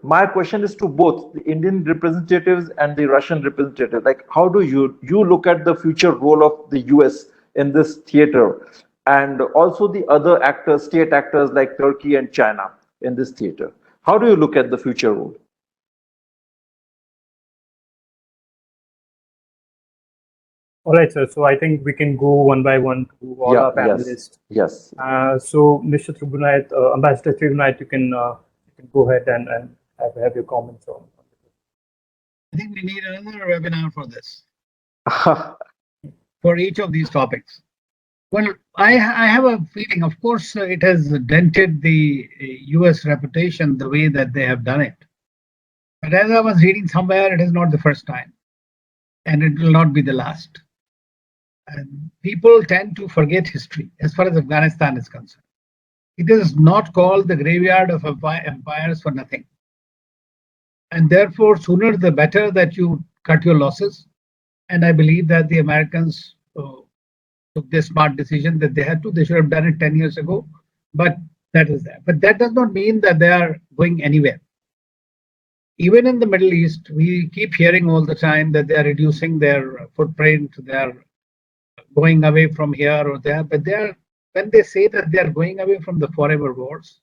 My question is to both the Indian representatives and the Russian representatives. Like, how do you look at the future role of the US in this theater, and also the other actors, state actors like Turkey and China in this theater? How do you look at the future role?
All right, sir. So I think we can go one by one to all our panelists.
Yes.
So, Mr. Tribunayat, Ambassador Tribunayat, you can go ahead and have your comments on.
I think we need another webinar for this, for each of these topics. Well, I have a feeling, of course, it has dented the US reputation the way that they have done it. But as I was reading somewhere, it is not the first time, and it will not be the last. And people tend to forget history as far as Afghanistan is concerned. It is not called the graveyard of empires for nothing. And therefore, sooner the better that you cut your losses. And I believe that the Americans took this smart decision that they had to. They should have done it 10 years ago. But that is that. But that does not mean that they are going anywhere. Even in the Middle East, we keep hearing all the time that they are reducing their footprint, they are going away from here or there. But they are, when they say that they are going away from the forever wars,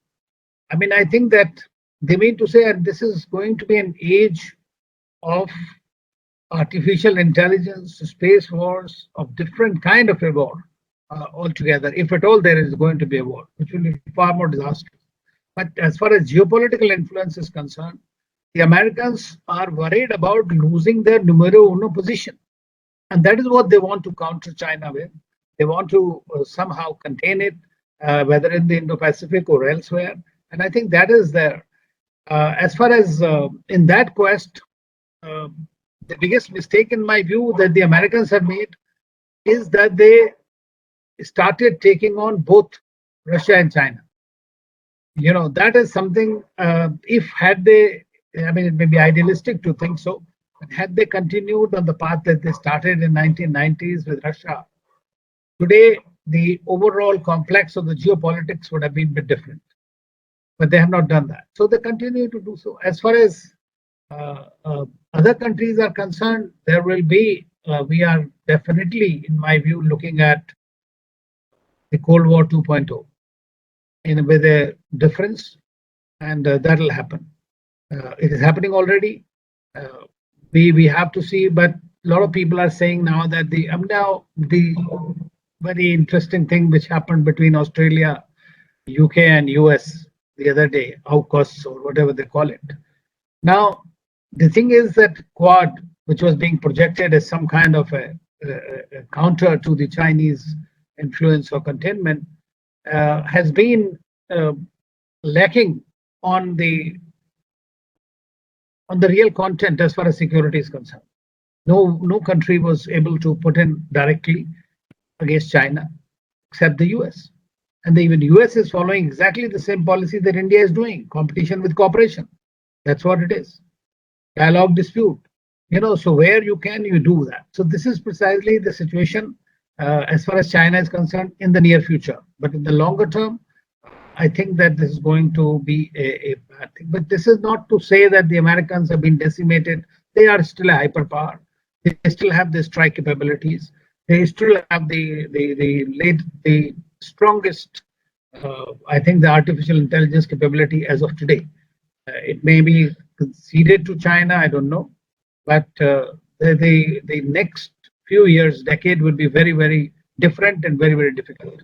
I mean, I think that they mean to say that this is going to be an age of artificial intelligence, space wars, of different kind of a war altogether. If at all there is going to be a war, which will be far more disastrous. But as far as geopolitical influence is concerned, the Americans are worried about losing their numero uno position. And that is what they want to counter China with. They want to somehow contain it, whether in the Indo-Pacific or elsewhere. And I think that is there. As far as in that quest, the biggest mistake in my view that the Americans have made is that they started taking on both Russia and China. You know, that is something, if had they, I mean, it may be idealistic to think so, but had they continued on the path that they started in 1990s with Russia, today the overall complex of the geopolitics would have been a bit different. But they have not done that. So they continue to do so. As far as other countries are concerned, there will be, we are definitely, in my view, looking at the Cold War 2.0 with a difference, and that will happen. It is happening already. We have to see, but a lot of people are saying now that now the very interesting thing which happened between Australia, UK, and US the other day, AUKUS or whatever they call it. Now, the thing is that Quad, which was being projected as some kind of a counter to the Chinese influence or containment, has been lacking on the real content as far as security is concerned. No country was able to put in directly against China except the US. And even US is following exactly the same policy that India is doing, competition with cooperation. That's what it is. Dialogue, dispute. You know, so where you can, you do that. So this is precisely the situation as far as China is concerned in the near future. But in the longer term, I think that this is going to be a bad thing. But this is not to say that the Americans have been decimated. They are still a hyperpower. They still have the strike capabilities. They still have the strongest, I think, the artificial intelligence capability as of today. It may be conceded to China, I don't know, but the next few years, decade, would be very, very different and very, very difficult.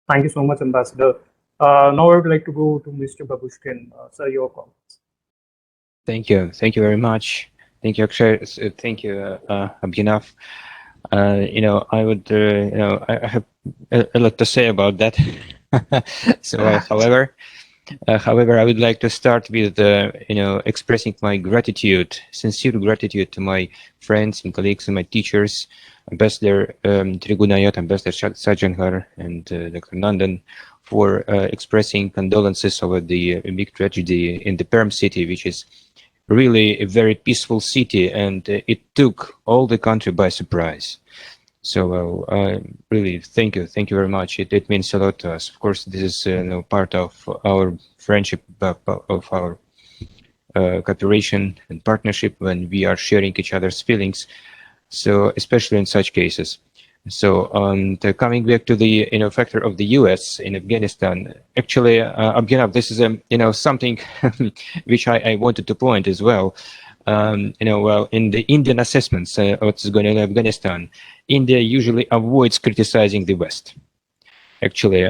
Thank you so much, Ambassador. Now I would like to go to Mr. Babushkin. Sir, your comments.
Thank you. Thank you very much. Thank you, Akshay. Thank you, Abhinav. I would, I have a lot to say about that. So, however, I would like to start with, expressing my gratitude, sincere gratitude to my friends and colleagues and my teachers, Ambassador Tribunayat, Ambassador Sajanhar, and Dr. Nandan, for expressing condolences over the big tragedy in the Perm city, which is really a very peaceful city, and it took all the country by surprise. So really, thank you very much. It means a lot to us. Of course, this is part of our friendship, of our cooperation and partnership when we are sharing each other's feelings. So especially in such cases. So coming back to the factor of the U.S. in Afghanistan, actually, Abhinav, this is something which I wanted to point as well. Well, in the Indian assessments, what's going on in Afghanistan, India usually avoids criticizing the West, actually,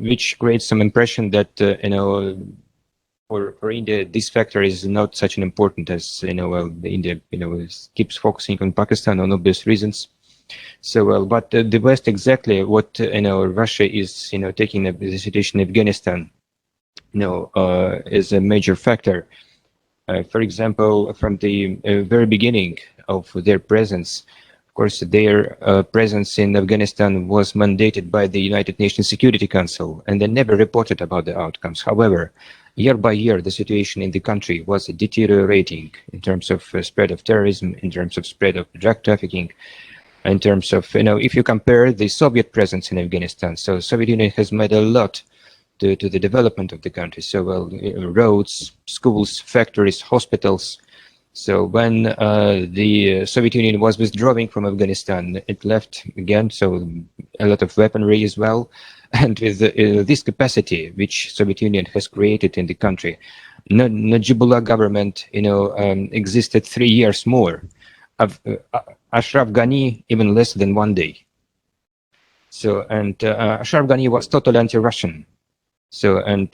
which creates some impression that, for India, this factor is not such an important as, well, India, keeps focusing on Pakistan on obvious reasons. So, well, but the West, exactly what, Russia is, taking the situation in Afghanistan, is a major factor. For example, from the very beginning of their presence, of course, their presence in Afghanistan was mandated by the United Nations Security Council, and they never reported about the outcomes. However, year by year, the situation in the country was deteriorating in terms of spread of terrorism, in terms of spread of drug trafficking, in terms of, if you compare the Soviet presence in Afghanistan, so Soviet Union has made a lot to the development of the country. So, well, roads, schools, factories, hospitals. So when the Soviet Union was withdrawing from Afghanistan, it left again, so a lot of weaponry as well. And with this capacity which Soviet Union has created in the country, Najibullah government, existed 3 years more. Ashraf Ghani, even less than 1 day. So, and Ashraf Ghani was totally anti-Russian. So, and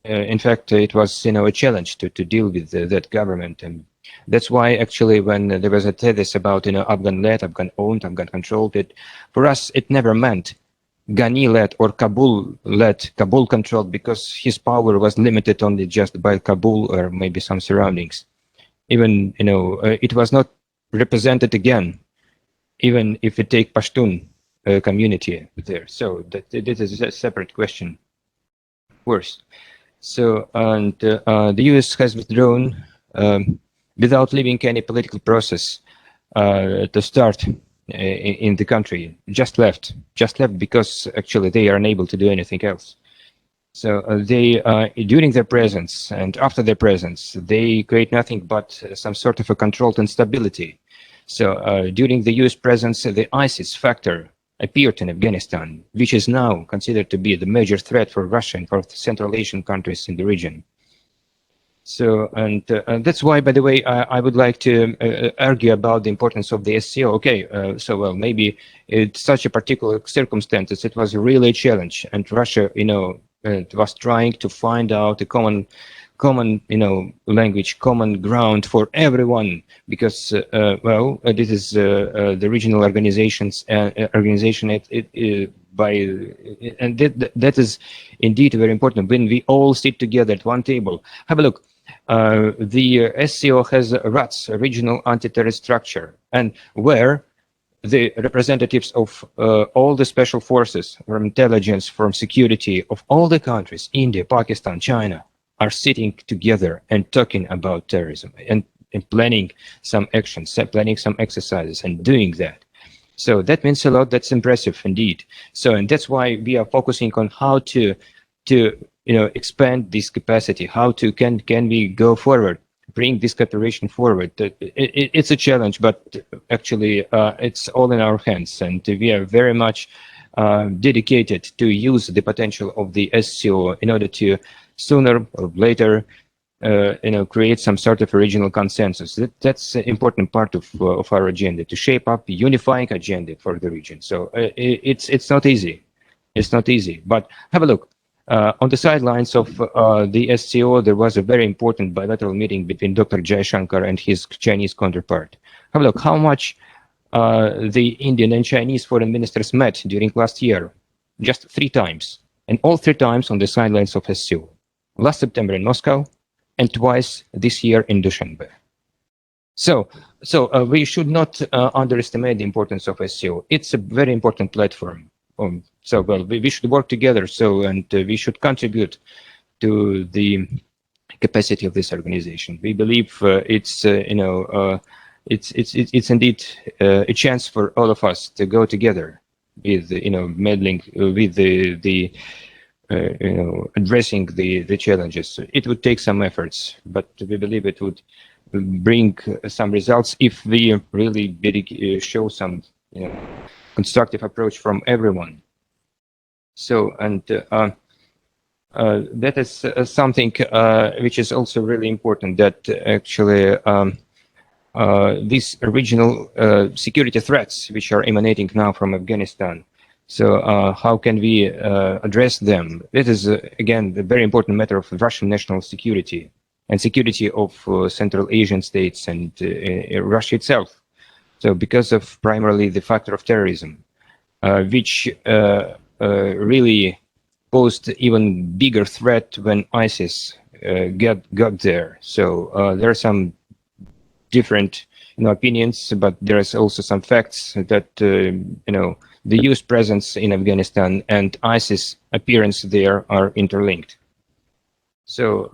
in fact, it was, a challenge to deal with that government. And that's why actually when there was a thesis about, Afghan-led, Afghan-owned, Afghan-controlled, for us, it never meant Ghani-led or Kabul-led, Kabul-controlled, because his power was limited only just by Kabul or maybe some surroundings. Even, it was not represented again, even if you take Pashtun community there. So that this is a separate question, of course. So, and the US has withdrawn without leaving any political process to start in the country. Just left because actually they are unable to do anything else. So they, during their presence and after their presence, they create nothing but some sort of a controlled instability. So during the US presence, the ISIS factor appeared in Afghanistan, which is now considered to be the major threat for Russia and for Central Asian countries in the region. So, and that's why, by the way, I would like to argue about the importance of the SCO. Okay, so well, maybe it's such a particular circumstances, it was really a challenge, and Russia, was trying to find out a common, language, common ground for everyone, because well, this is the regional organizations, organization. And that is indeed very important. When we all sit together at one table, have a look. The SCO has RATS, a regional anti-terrorist structure, and where the representatives of all the special forces, from intelligence, from security of all the countries, India, Pakistan, China, are sitting together and talking about terrorism and planning some actions, planning some exercises and doing that. So that means a lot. That's impressive indeed. So, and that's why we are focusing on how to expand this capacity. How to can we go forward, bring this cooperation forward. It's a challenge, but actually it's all in our hands, and we are very much dedicated to use the potential of the SCO in order to sooner or later create some sort of regional consensus. That's an important part of our agenda, to shape up a unifying agenda for the region. So it's not easy. It's not easy, but have a look. On the sidelines of the SCO, there was a very important bilateral meeting between Dr. Jaishankar and his Chinese counterpart. Have a look how much the Indian and Chinese foreign ministers met during last year. Just 3 times, and all 3 times on the sidelines of SCO. Last September in Moscow, and twice this year in Dushanbe. So we should not underestimate the importance of SCO. It's a very important platform. So well, we should work together. So, and we should contribute to the capacity of this organization. We believe it's it's indeed a chance for all of us to go together with meddling with the addressing the challenges. It would take some efforts, but we believe it would bring some results if we really show some constructive approach from everyone. So, and that is something which is also really important, that actually these regional security threats which are emanating now from Afghanistan. So how can we address them? It is, again, the very important matter of Russian national security and security of Central Asian states and Russia itself. So because of primarily the factor of terrorism, which really posed even bigger threat when ISIS got there. So there are some different opinions, but there is also some facts that the US presence in Afghanistan and ISIS appearance there are interlinked. So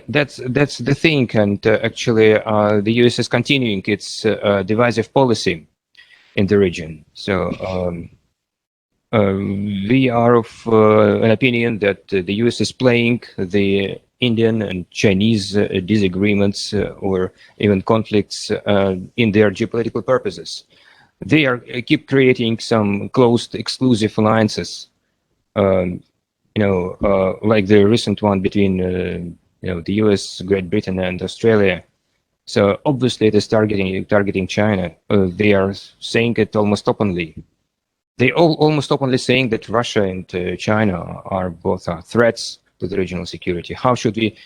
that's the thing, and actually the US is continuing its divisive policy in the region. So we are of an opinion that the US is playing the Indian and Chinese disagreements or even conflicts in their geopolitical purposes. They keep creating some closed, exclusive alliances, like the recent one between the US, Great Britain, and Australia. So obviously, it is targeting China. They are saying it almost openly. They almost openly saying that Russia and China are both threats to the regional security. How should we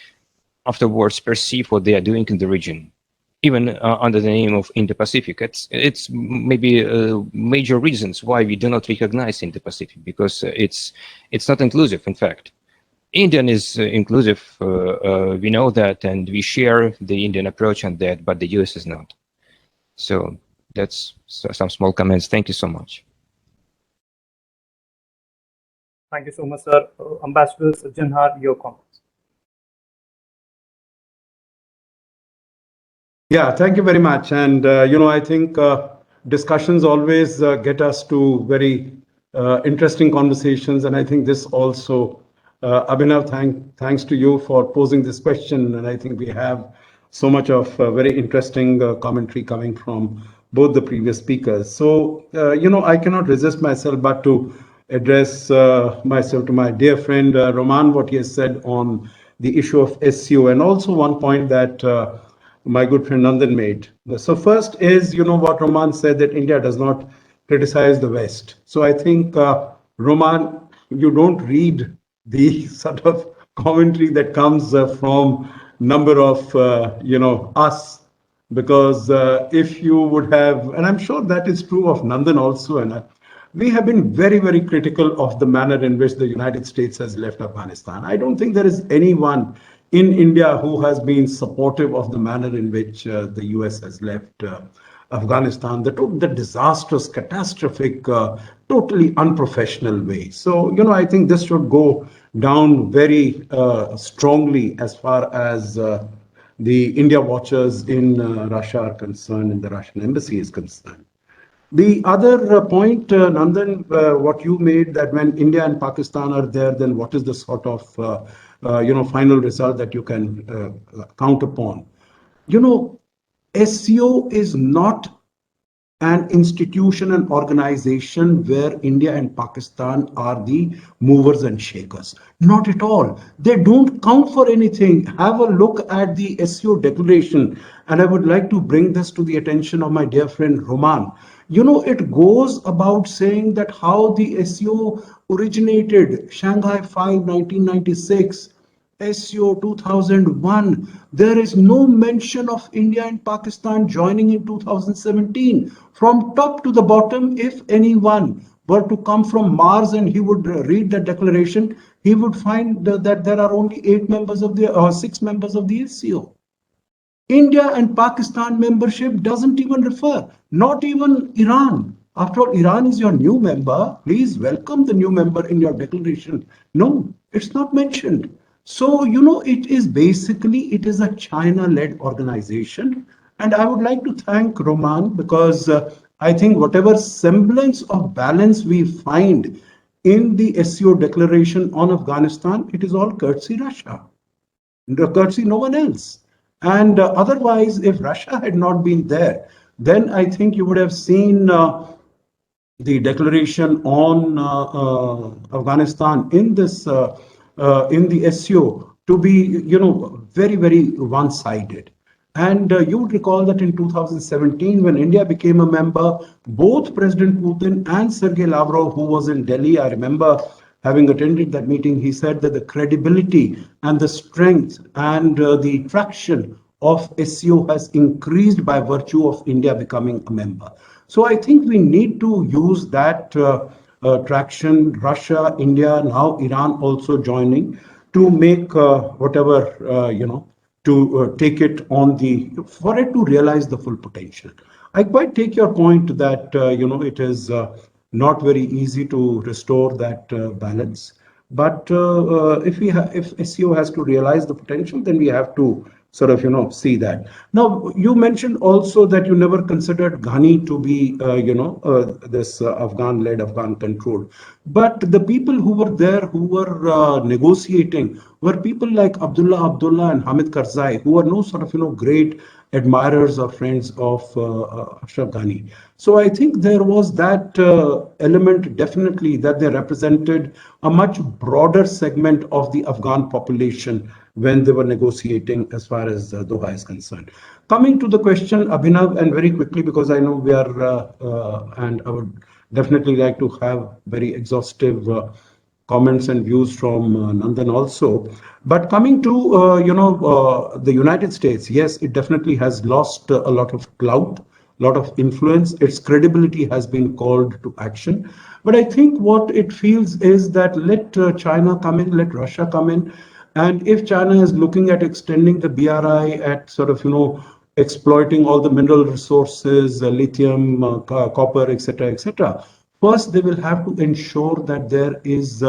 afterwards perceive what they are doing in the region, even under the name of Indo-Pacific? It's maybe major reasons why we do not recognize Indo-Pacific, because it's not inclusive. In fact, Indian is inclusive. We know that, and we share the Indian approach on that, but the US is not. So that's some small comments. Thank you so much.
Thank you so much, sir. Ambassador Janhar, your comments.
Yeah, thank you very much. And, I think discussions always get us to very interesting conversations. And I think this also, Abhinav, thanks to you for posing this question. And I think we have so much of very interesting commentary coming from both the previous speakers. So, I cannot resist myself but to address myself to my dear friend Roman, what he has said on the issue of SCO, and also one point that my good friend Nandan made. So first is, what Roman said, that India does not criticize the West. So I think, Roman, you don't read the sort of commentary that comes from number of, us, because if you would have, and I'm sure that is true of Nandan also, and we have been very, very critical of the manner in which the United States has left Afghanistan. I don't think there is anyone in India who has been supportive of the manner in which the US has left Afghanistan, the disastrous, catastrophic, totally unprofessional way. So, I think this should go down very strongly as far as the India watchers in Russia are concerned and the Russian embassy is concerned. The other point, Nandan, what you made, that when India and Pakistan are there, then what is the sort of final result that you can count upon? SCO is not an institution and organization where India and Pakistan are the movers and shakers. Not at all. They don't count for anything. Have a look at the SCO declaration. And I would like to bring this to the attention of my dear friend Roman. It goes about saying that how the SCO originated, Shanghai 5, 1996, SCO 2001. There is no mention of India and Pakistan joining in 2017. From top to the bottom, if anyone were to come from Mars and he would read the declaration, he would find that there are only 6 members of the SCO. India and Pakistan membership doesn't even refer, not even Iran. After all, Iran is your new member. Please welcome the new member in your declaration. No, it's not mentioned. So, it is a China-led organization. And I would like to thank Roman because I think whatever semblance of balance we find in the SCO declaration on Afghanistan, it is all courtesy Russia, courtesy no one else. And otherwise, if Russia had not been there, then I think you would have seen the declaration on Afghanistan in this in the SCO to be, very, very one-sided. And you would recall that in 2017, when India became a member, both President Putin and Sergei Lavrov, who was in Delhi, I remember having attended that meeting, he said that the credibility and the strength and the traction of SCO has increased by virtue of India becoming a member. So I think we need to use that traction, Russia, India, now Iran also joining, to make whatever, to take it on for it to realize the full potential. I quite take your point that, it is not very easy to restore that balance. But if SEO has to realize the potential, then we have to sort of, see that. Now, you mentioned also that you never considered Ghani to be, this Afghan-led, Afghan-controlled. But the people who were there, who were negotiating, were people like Abdullah and Hamid Karzai, who are no sort of, great admirers or friends of Ashraf Ghani. So I think there was that element definitely that they represented a much broader segment of the Afghan population when they were negotiating as far as Doha is concerned. Coming to the question, Abhinav, and very quickly, because I know we are, and I would definitely like to have very exhaustive comments and views from Nandan also. But coming to, the United States, yes, it definitely has lost a lot of clout, a lot of influence. Its credibility has been called to action. But I think what it feels is that let China come in, let Russia come in. And if China is looking at extending the BRI at sort of, exploiting all the mineral resources, lithium, copper, etc., first, they will have to ensure that there is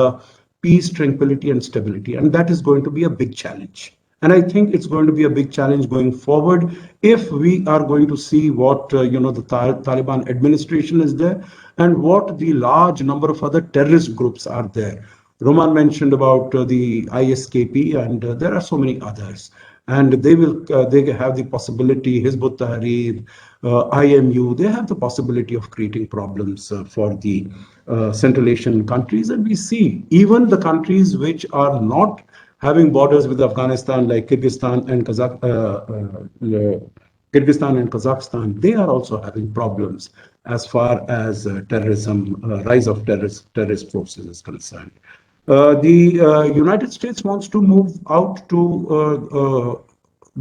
peace, tranquility, and stability. And that is going to be a big challenge. And I think it's going to be a big challenge going forward if we are going to see what, the Taliban administration is there and what the large number of other terrorist groups are there. Roman mentioned about the ISKP, and there are so many others. And they have the possibility, Hizb ut-Tahrir, IMU, they have the possibility of creating problems for the Central Asian countries. And we see even the countries which are not having borders with Afghanistan, like Kyrgyzstan and Kazakhstan, they are also having problems as far as terrorism, rise of terrorist forces is concerned. The United States wants to move out to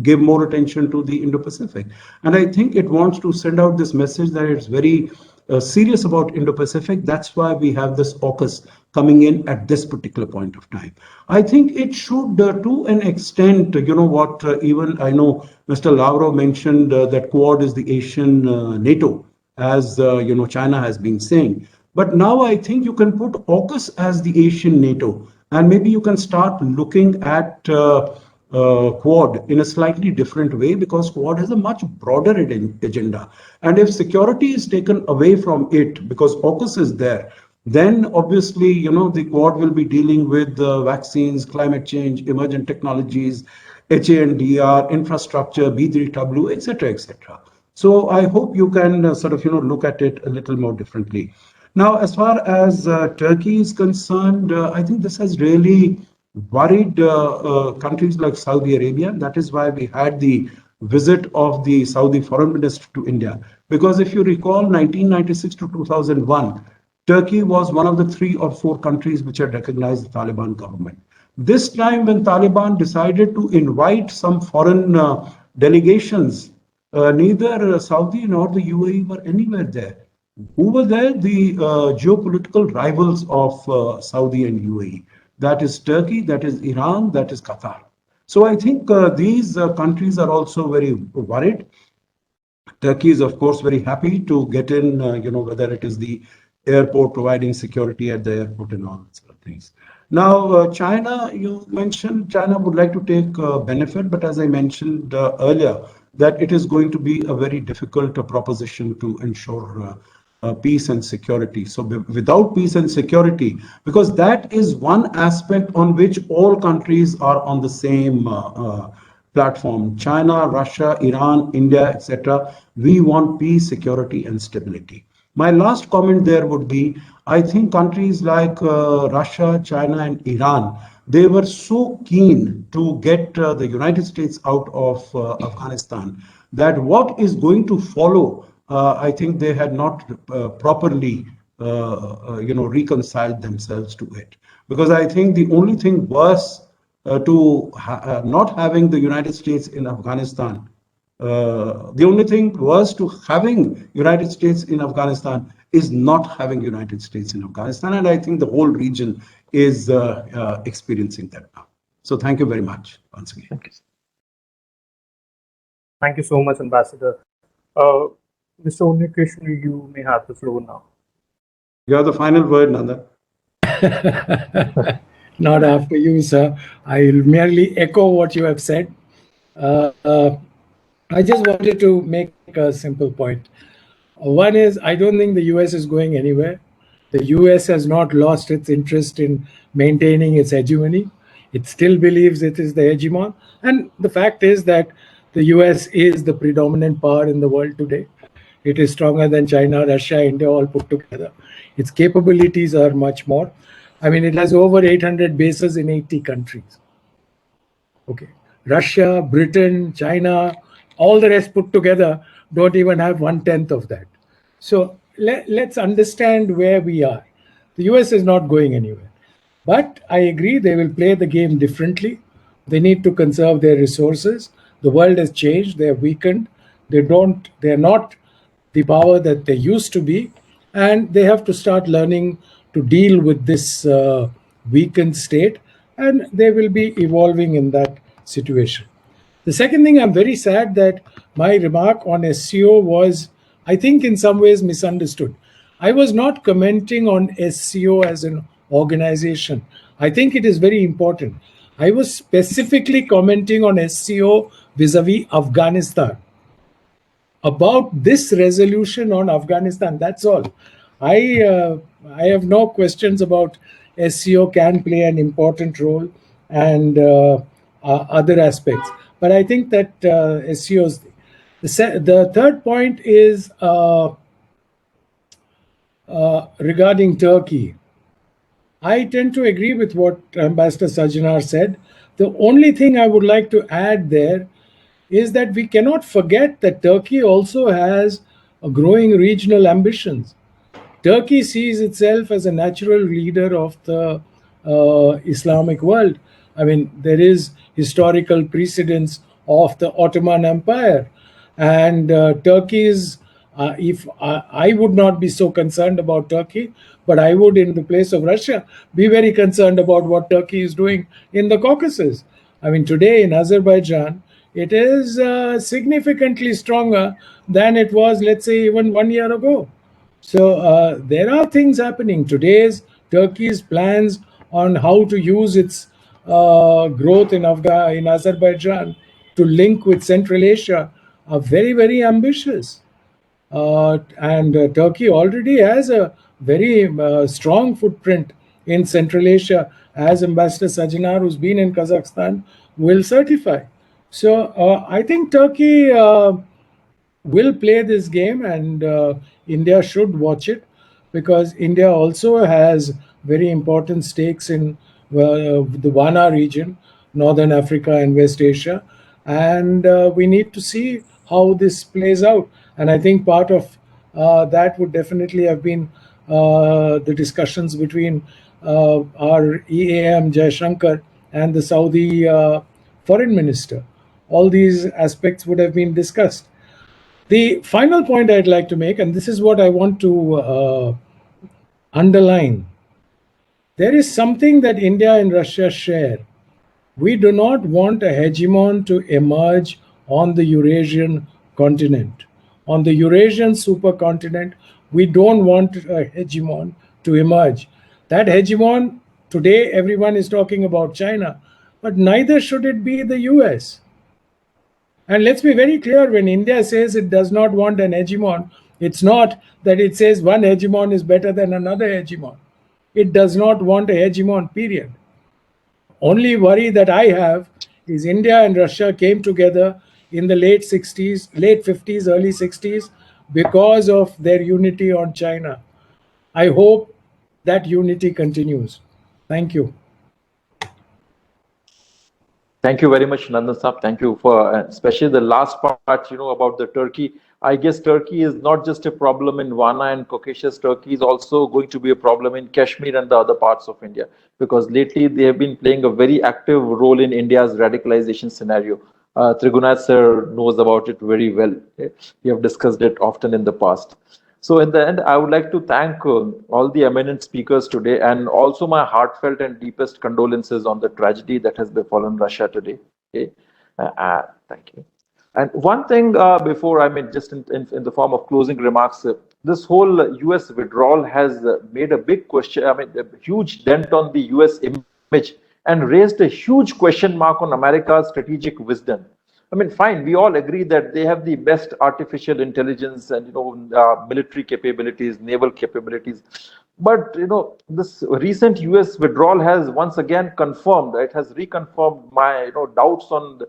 give more attention to the Indo-Pacific. And I think it wants to send out this message that it's very serious about Indo-Pacific. That's why we have this AUKUS coming in at this particular point of time. I think it should, to an extent, even I know Mr. Lavrov mentioned that Quad is the Asian NATO, as China has been saying. But now I think you can put AUKUS as the Asian NATO, and maybe you can start looking at Quad in a slightly different way, because Quad has a much broader agenda. And if security is taken away from it because AUKUS is there, then obviously, the Quad will be dealing with vaccines, climate change, emergent technologies, HANDR, infrastructure, B3W, etc. So I hope you can sort of, look at it a little more differently. Now, as far as Turkey is concerned, I think this has really worried countries like Saudi Arabia. That is why we had the visit of the Saudi foreign minister to India. Because if you recall, 1996 to 2001, Turkey was one of the 3 or 4 countries which had recognized the Taliban government. This time, when Taliban decided to invite some foreign delegations, neither Saudi nor the UAE were anywhere there. Who were there? The geopolitical rivals of Saudi and UAE. That is Turkey, that is Iran, that is Qatar. So I think these countries are also very worried. Turkey is, of course, very happy to get in, whether it is the airport, providing security at the airport and all that sort of things. Now, China, you mentioned China would like to take benefit, but as I mentioned earlier, that it is going to be a very difficult proposition to ensure peace and security. So without peace and security, because that is one aspect on which all countries are on the same platform, China, Russia, Iran, India, etc. We want peace, security, and stability. My last comment there would be, I think countries like Russia, China, and Iran, they were so keen to get the United States out of Afghanistan that what is going to follow, I think they had not properly, reconciled themselves to it. Because I think the only thing worse to not having the United States in Afghanistan, the only thing worse to having United States in Afghanistan is not having United States in Afghanistan, and I think the whole region is experiencing that now. So thank you very much once again.
Thank you.
Thank you so much, Ambassador. Mr. Unikrishna, you may have the floor now.
You have the final word, Nanda.
Not after you, sir. I'll merely echo what you have said. I just wanted to make a simple point. One is, I don't think the US is going anywhere. The US has not lost its interest in maintaining its hegemony. It still believes it is the hegemon. And the fact is that the US is the predominant power in the world today. It is stronger than China, Russia, India all put together. Its capabilities are much more. I mean, it has over 800 bases in 80 countries. Okay. Russia, Britain, China, all the rest put together don't even have 1/10 of that. So let's understand where we are. The US is not going anywhere. But I agree they will play the game differently. They need to conserve their resources. The world has changed. They have weakened. They're not the power that they used to be. And they have to start learning to deal with this weakened state. And they will be evolving in that situation. The second thing, I'm very sad that my remark on SCO was, I think, in some ways misunderstood. I was not commenting on SCO as an organization. I think it is very important. I was specifically commenting on SCO vis-a-vis Afghanistan. About this resolution on Afghanistan, that's all. I have no questions about SCO can play an important role and other aspects. But I think that SCO's... The third point is regarding Turkey. I tend to agree with what Ambassador Sajjanar said. The only thing I would like to add there is that we cannot forget that Turkey also has a growing regional ambitions. Turkey sees itself as a natural leader of the Islamic world. I mean, there is historical precedence of the Ottoman Empire. And Turkey's, if I would not be so concerned about Turkey, but I would, in the place of Russia, be very concerned about what Turkey is doing in the Caucasus. I mean, today in Azerbaijan, it is significantly stronger than it was, let's say, even 1 year ago. So there are things happening. Today's Turkey's plans on how to use its growth in Azerbaijan to link with Central Asia are very, very ambitious. And Turkey already has a very strong footprint in Central Asia, as Ambassador Sajjanar, who's been in Kazakhstan, will certify. So I think Turkey will play this game, and India should watch it, because India also has very important stakes in the WANA region, Northern Africa and West Asia. And we need to see how this plays out. And I think part of that would definitely have been the discussions between our EAM Jaishankar and the Saudi foreign minister. All these aspects would have been discussed. The final point I'd like to make, and this is what I want to underline, there is something that India and Russia share. We do not want a hegemon to emerge on the Eurasian continent. On the Eurasian supercontinent, we don't want a hegemon to emerge. That hegemon, today everyone is talking about China, but neither should it be the US. And let's be very clear, when India says it does not want an hegemon, it's not that it says one hegemon is better than another hegemon. It does not want a hegemon, period. Only worry that I have is India and Russia came together in the late 60s, late 50s, early 60s because of their unity on China. I hope that unity continues. Thank you.
Thank you very much, Nandan Saab. Thank you for especially the last part, about the Turkey. I guess Turkey is not just a problem in Varna and Caucasus. Turkey is also going to be a problem in Kashmir and the other parts of India, because lately they have been playing a very active role in India's radicalization scenario. Trigunath sir knows about it very well. We have discussed it often in the past. So in the end, I would like to thank all the eminent speakers today, and also my heartfelt and deepest condolences on the tragedy that has befallen Russia today. Okay. Thank you. And one thing before, just in the form of closing remarks, this whole US withdrawal has made a big question, a huge dent on the US image, and raised a huge question mark on America's strategic wisdom. Fine, we all agree that they have the best artificial intelligence and military capabilities, naval capabilities. But this recent US withdrawal has once again confirmed, it has reconfirmed my doubts on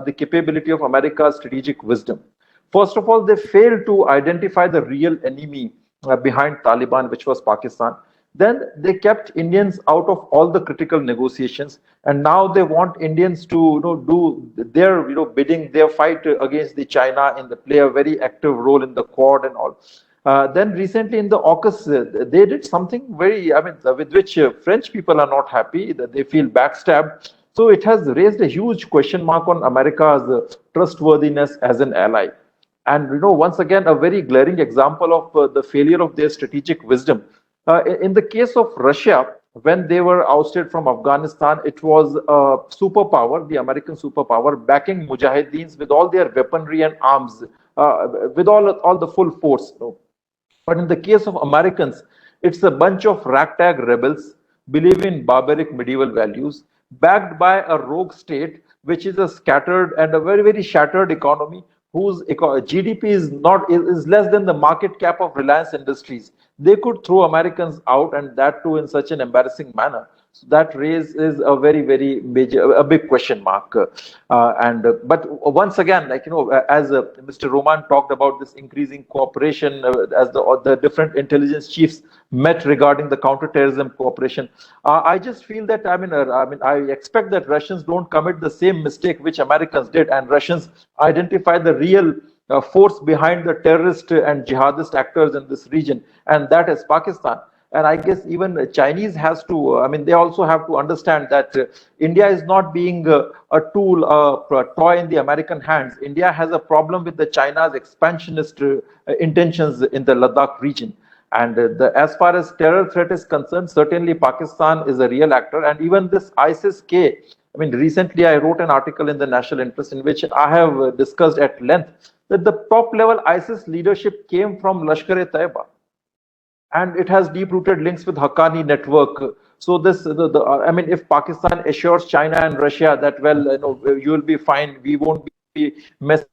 the capability of America's strategic wisdom. First of all, they failed to identify the real enemy behind Taliban, which was Pakistan. Then they kept Indians out of all the critical negotiations, and now they want Indians to do their bidding, their fight against the China, and they play a very active role in the Quad and all. Then recently in the AUKUS, they did something very, with which French people are not happy, that they feel backstabbed. So it has raised a huge question mark on America's trustworthiness as an ally. And once again, a very glaring example of the failure of their strategic wisdom. In the case of Russia, when they were ousted from Afghanistan, it was a superpower, the American superpower, backing Mujahideens with all their weaponry and arms, with all the full force. But in the case of Americans, it's a bunch of ragtag rebels, believe in barbaric medieval values, backed by a rogue state, which is a scattered and a very, very shattered economy, whose GDP is less than the market cap of Reliance Industries. They could throw Americans out, and that too in such an embarrassing manner. So that raises a very, very major, a big question mark. But once again, as Mr. Roman talked about this increasing cooperation, as the different intelligence chiefs met regarding the counterterrorism cooperation, I just feel that I expect that Russians don't commit the same mistake which Americans did, and Russians identify the real force behind the terrorist and jihadist actors in this region, and that is Pakistan. And I guess even Chinese has to, they also have to understand that India is not being a tool, a toy in the American hands. India has a problem with the China's expansionist intentions in the Ladakh region. And as far as terror threat is concerned, certainly Pakistan is a real actor. And even this ISIS-K, recently I wrote an article in the National Interest in which I have discussed at length that the top level ISIS leadership came from Lashkar-e-Taiba. And it has deep-rooted links with Haqqani network. So this, if Pakistan assures China and Russia that, well, you will be fine, we won't be messing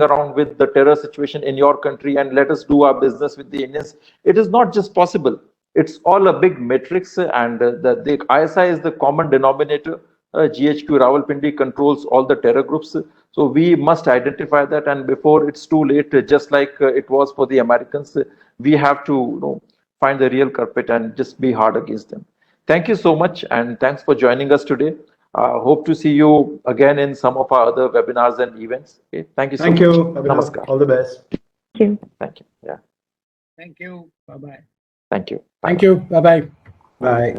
around with the terror situation in your country, and let us do our business with the Indians. It is not just possible. It's all a big matrix, and the ISI is the common denominator. GHQ Rawalpindi controls all the terror groups. So we must identify that, and before it's too late, just like it was for the Americans, we have to find the real culprit and just be hard against them. Thank you so much, and thanks for joining us today. Hope to see you again in some of our other webinars and events. Okay. Thank you so much.
Thank you.
Namaskar.
All the best.
Thank you.
Thank you. Yeah.
Thank you. Bye-bye.
Thank you.
Thank you. Bye-bye.
Bye.